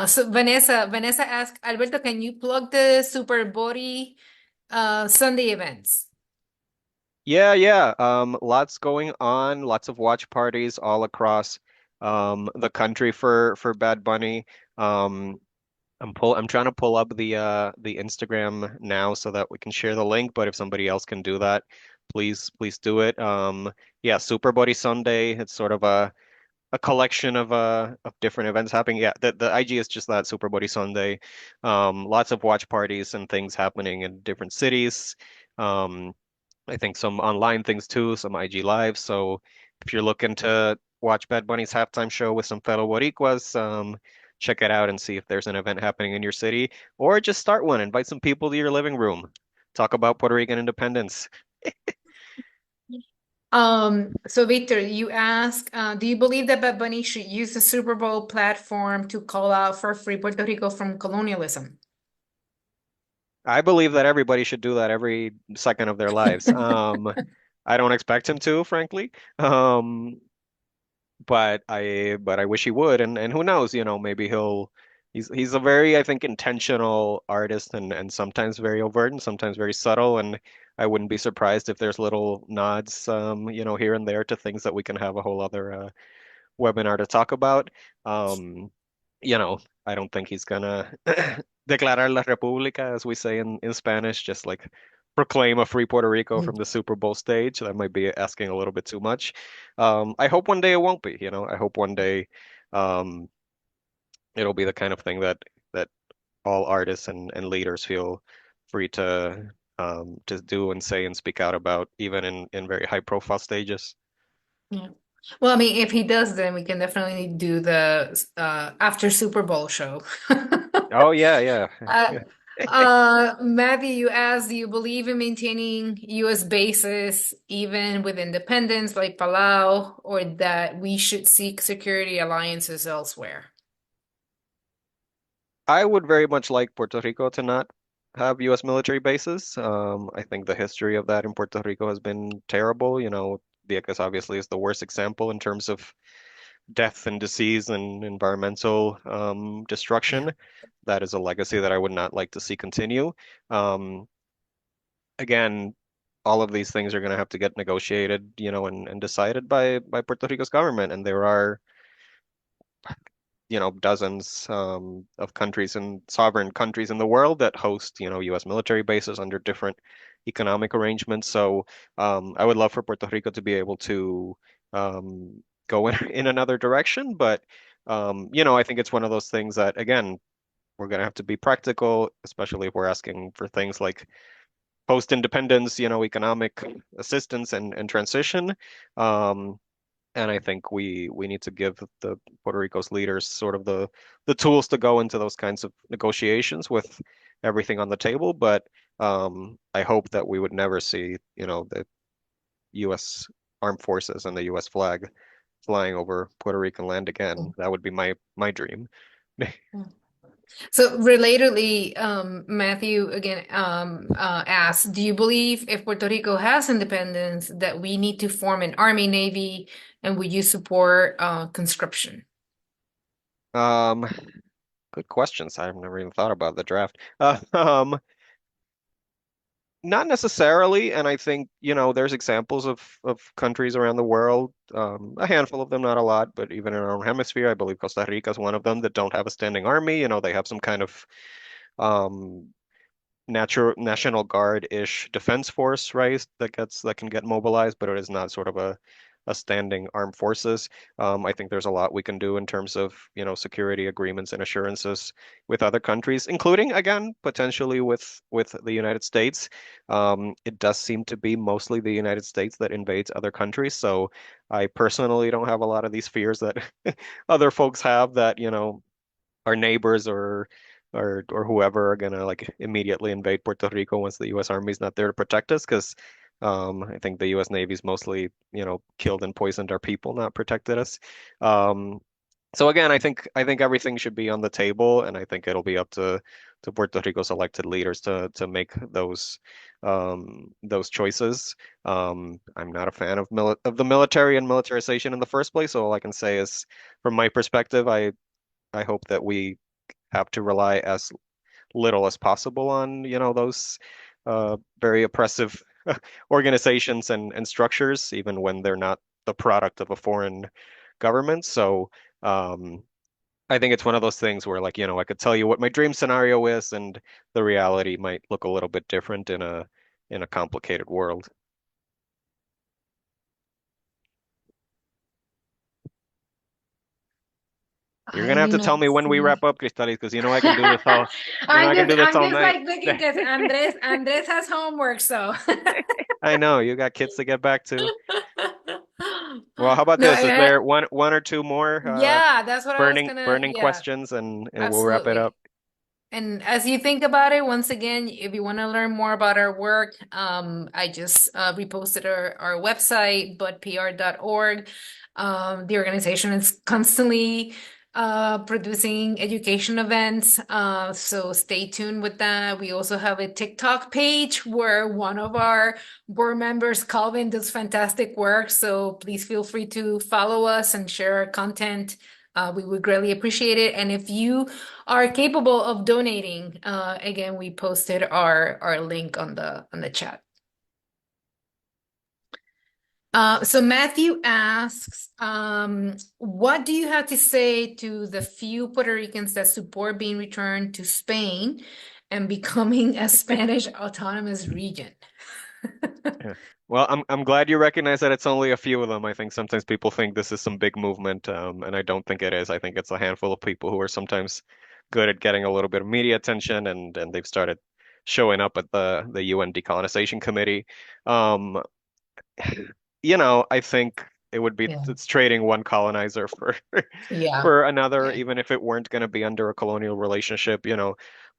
so Vanessa asked, Alberto, can you plug the Super Body Sunday events? Yeah. Lots going on, lots of watch parties all across the country for Bad Bunny. Um, I'm trying to pull up the Instagram now so that we can share the link, but if somebody else can do that, please do it. Yeah, Super Body Sunday. It's sort of a collection of different events happening. Yeah, the IG is just that Super Body Sunday. Lots of watch parties and things happening in different cities. Um, I think some online things too, some IG live. So if you're looking to watch Bad Bunny's halftime show with some fellow Boricuas, check it out and see if there's an event happening in your city, or just start one. Invite some people to your living room. Talk about Puerto Rican independence. So Victor, you ask, do you believe that Bad Bunny should use the Super Bowl platform to call out for free Puerto Rico from colonialism? I believe that everybody should do that every second of their lives. I don't expect him to, frankly. But I wish he would, and who knows, maybe he's a very, I think, intentional artist and sometimes very overt and sometimes very subtle, and I wouldn't be surprised if there's little nods, here and there to things that we can have a whole other webinar to talk about. Um, I don't think he's gonna declarar la República, as we say in Spanish, just like proclaim a free Puerto Rico from the Super Bowl stage. That might be asking a little bit too much. I hope one day it won't be, I hope one day um, it'll be the kind of thing that all artists and leaders feel free to do and say and speak out about, even in very high profile stages. Yeah. Well, I mean, if he does, then we can definitely do the after Super Bowl show. Oh yeah. Uh, Matthew, you asked, do you believe in maintaining U.S. bases even with independence like Palau, or that we should seek security alliances elsewhere? I would very much like Puerto Rico to not have U.S. military bases. I think the history of that in Puerto Rico has been terrible. Vieques obviously is the worst example in terms of death and disease and environmental destruction. That is a legacy that I would not like to see continue. Um, Again, all of these things are going to have to get negotiated, and decided by Puerto Rico's government. And there are dozens of countries and sovereign countries in the world that host, U.S. military bases under different economic arrangements. So I would love for Puerto Rico to be able to go in another direction. But, I think it's one of those things that, again, we're going to have to be practical, especially if we're asking for things like post-independence, economic assistance and transition. And I think we need to give the Puerto Rico's leaders sort of the tools to go into those kinds of negotiations with everything on the table. But I hope that we would never see, the U.S. armed forces and the U.S. flag flying over Puerto Rican land again. That would be my dream. So relatedly, Matthew again asked, do you believe if Puerto Rico has independence that we need to form an army, navy, and would you support conscription? Good questions. I've never even thought about the draft. Not necessarily, and I think, there's examples of countries around the world, a handful of them, not a lot, but even in our own hemisphere, I believe Costa Rica is one of them that don't have a standing army. They have some kind of um, National Guard-ish defense force, right? That can get mobilized, but it is not sort of a standing armed forces. I think there's a lot we can do in terms of, security agreements and assurances with other countries, including, again, potentially with the United States. It does seem to be mostly the United States that invades other countries, so I personally don't have a lot of these fears that other folks have that, our neighbors or whoever are gonna like immediately invade Puerto Rico once the U.S. Army is not there to protect us, because I think the U.S. Navy's mostly, killed and poisoned our people, not protected us. Um, so again, I think everything should be on the table, and I think it'll be up to Puerto Rico's elected leaders to make those choices. I'm not a fan of the military and militarization in the first place, so all I can say is, from my perspective, I hope that we have to rely as little as possible on, those very oppressive organizations and structures, even when they're not the product of a foreign government. So I think it's one of those things where, like, I could tell you what my dream scenario is, and the reality might look a little bit different in a complicated world. You're gonna have to tell me when we wrap up, Cristalís, because I can do this all. I can do this all I'm just night. like thinking because Andres has homework, so. I know you got kids to get back to. Well, how about No, this? Is there one or two more yeah, that's what I was gonna, burning yeah, questions, and we'll wrap it absolutely. up. And as you think about it, once again, if you want to learn more about our work, I just reposted our website, budpr.org. The organization is constantly producing education events, so stay tuned with that. We also have a TikTok page where one of our board members, Calvin, does fantastic work. So please feel free to follow us and share our content. We would greatly appreciate it. And if you are capable of donating, again, we posted our link on the chat. So Matthew asks, what do you have to say to the few Puerto Ricans that support being returned to Spain and becoming a Spanish autonomous region? Yeah. Well, I'm glad you recognize that it's only a few of them. I think sometimes people think this is some big movement, and I don't think it is. I think it's a handful of people who are sometimes good at getting a little bit of media attention, and they've started showing up at the UN Decolonization Committee. Um, I think it would be Yeah. it's trading one colonizer for Yeah. for another, Yeah. even if it weren't going to be under a colonial relationship.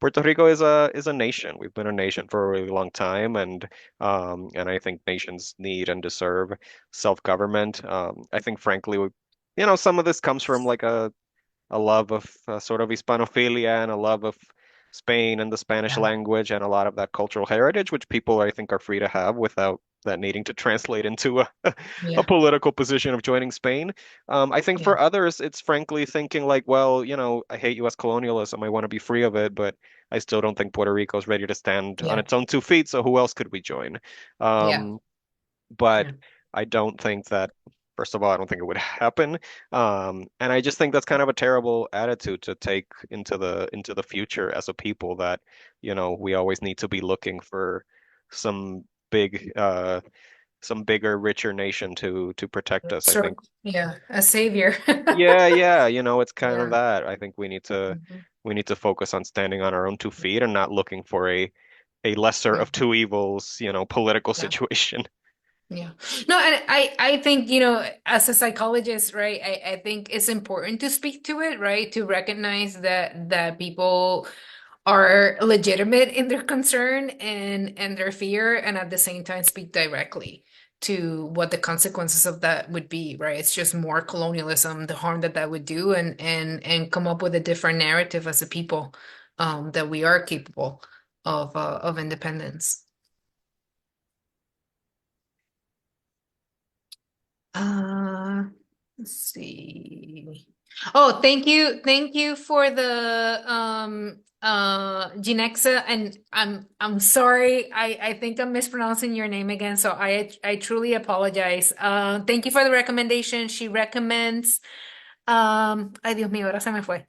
Puerto Rico is a nation. We've been a nation for a really long time, and I think nations need and deserve self-government. I think, frankly, some of this comes from like a love of sort of Hispanophilia and a love of Spain and the Spanish Yeah. language and a lot of that cultural heritage, which people, I think, are free to have without that needing to translate into a Yeah. political position of joining Spain. I think for others, it's frankly thinking like, well, I hate U.S. colonialism. I want to be free of it, but I still don't think Puerto Rico is ready to stand on Yeah. its own 2 feet. So who else could we join? Yeah. But Yeah. I don't think that, first of all, I don't think it would happen. And I just think that's kind of a terrible attitude to take into the future as a people, that, we always need to be looking for some big some bigger, richer nation to protect us. I Sure. think, Yeah. A savior. yeah, it's kind of Yeah. that. I think we need to Mhm. focus on standing on our own 2 feet and not looking for a lesser Yeah. of two evils, political Yeah. situation. Yeah. No, and I think, as a psychologist, right, I think it's important to speak to it, right? To recognize that people are legitimate in their concern and their fear, and at the same time speak directly to what the consequences of that would be, right? It's just more colonialism, the harm that would do, and come up with a different narrative as a people, that we are capable of independence. Let's see. Oh, thank you for the Ginexa, and I'm sorry, I think I'm mispronouncing your name again, so I truly apologize. Thank you for the recommendation. She recommends ay Dios mío, ahora se me fue.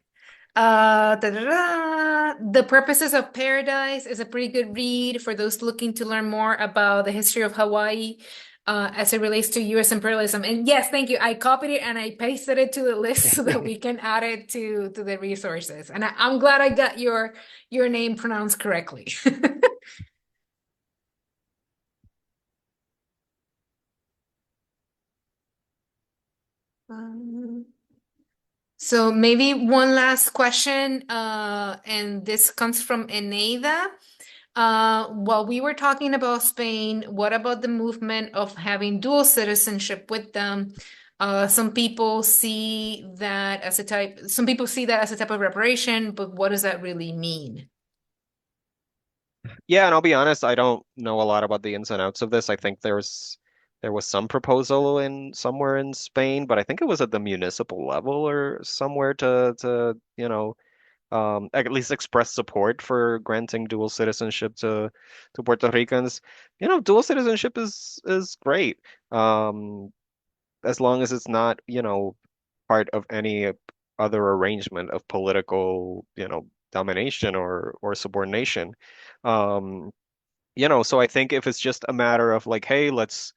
The Purposes of Paradise is a pretty good read for those looking to learn more about the history of Hawaii. as it relates to U.S. imperialism. And yes, thank you. I copied it and I pasted it to the list so that we can add it to the resources. And I'm glad I got your name pronounced correctly. So maybe one last question, and this comes from Eneida. While we were talking about Spain, what about the movement of having dual citizenship with them? Some people see that as a type of reparation, but what does that really mean? Yeah, and I'll be honest, I don't know a lot about the ins and outs of this. I think there was some proposal in somewhere in Spain, but I think it was at the municipal level or somewhere to at least express support for granting dual citizenship to Puerto Ricans. Dual citizenship is great. As long as it's not, part of any other arrangement of political, domination or subordination. Um, so I think if it's just a matter of like, hey, let's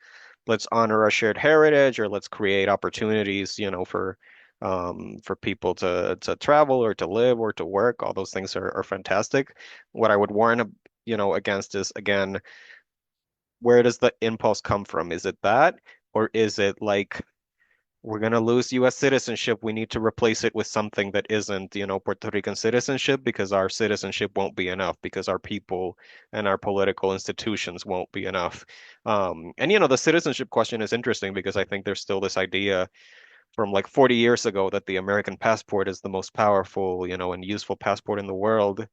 honor our shared heritage or let's create opportunities, for people to travel or to live or to work, all those things are fantastic. What I would warn, against is again, where does the impulse come from? Is it that, or is it like we're going to lose US citizenship. We need to replace it with something that isn't, Puerto Rican citizenship because our citizenship won't be enough, because our people and our political institutions won't be enough. And the citizenship question is interesting because I think there's still this idea from like 40 years ago that the American passport is the most powerful, and useful passport in the world.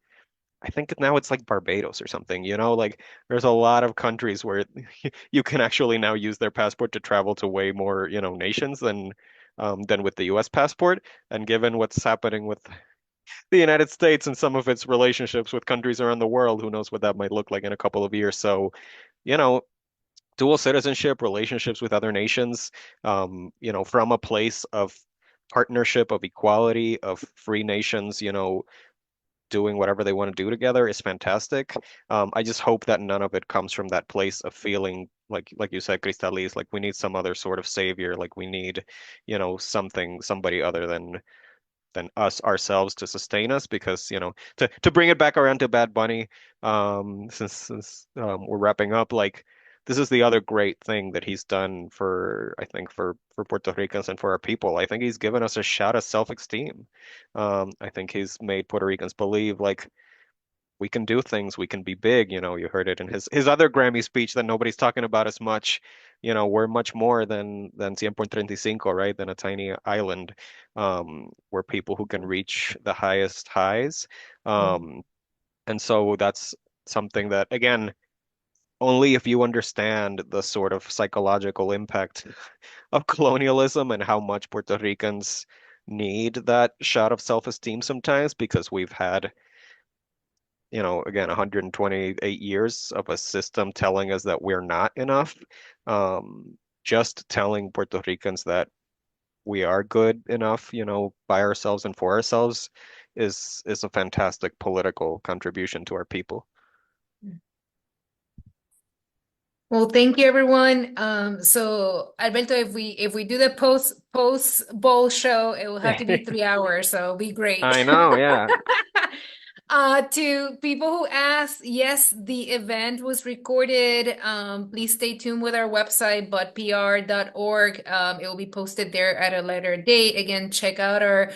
I think now it's like Barbados or something, like there's a lot of countries where you can actually now use their passport to travel to way more, nations than with the US passport. And given what's happening with the United States and some of its relationships with countries around the world, who knows what that might look like in a couple of years. So, you know, dual citizenship, relationships with other nations, from a place of partnership, of equality, of free nations, doing whatever they want to do together is fantastic. I just hope that none of it comes from that place of feeling like you said, Cristalís, like we need some other sort of savior, like we need, somebody other than us ourselves to sustain us. Because, to bring it back around to Bad Bunny, since we're wrapping up, like this is the other great thing that he's done for, I think, for Puerto Ricans and for our people. I think he's given us a shot of self-esteem. I think he's made Puerto Ricans believe like we can do things, we can be big. You heard it in his other Grammy speech that nobody's talking about as much. We're much more than 100.35, right? Than a tiny island. We're people who can reach the highest highs. And so that's something that, again, only if you understand the sort of psychological impact of colonialism and how much Puerto Ricans need that shot of self-esteem sometimes, because we've had, again, 128 years of a system telling us that we're not enough. Just telling Puerto Ricans that we are good enough, by ourselves and for ourselves is a fantastic political contribution to our people. Well, thank you, everyone. So Alberto, if we do the post bowl show, it will have to be 3 hours, so it'll be great. I know, yeah. To people who asked, yes, the event was recorded. Please stay tuned with our website, budpr.org. It will be posted there at a later date. Again, check out our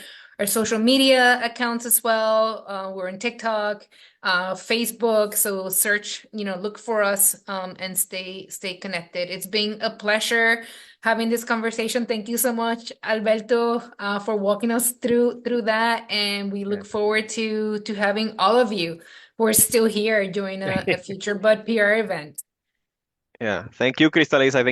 social media accounts as well. We're on TikTok, Facebook. So search, look for us, and stay connected. It's been a pleasure having this conversation. Thank you so much, Alberto, for walking us through that. And we look forward to having all of you who are still here during a future BUDPR event. Yeah, thank you, Cristalís. I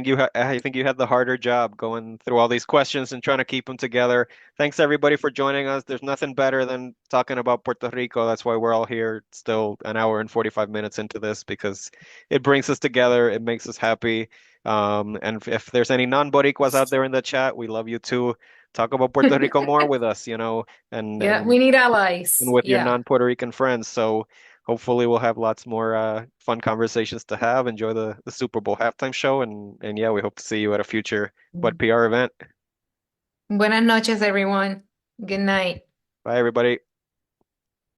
think you had the harder job going through all these questions and trying to keep them together. Thanks everybody for joining us. There's nothing better than talking about Puerto Rico. That's why we're all here still an hour and 45 minutes into this, because it brings us together. It makes us happy. And if there's any non-Boricuas out there in the chat, we love you too. talk about Puerto Rico more with us, and Yeah, we need allies. with your Yeah. non-Puerto Rican friends. So hopefully we'll have lots more fun conversations to have. Enjoy the Super Bowl halftime show, and yeah, we hope to see you at a future BUDPR event. Buenas noches, everyone. Good night. Bye, everybody.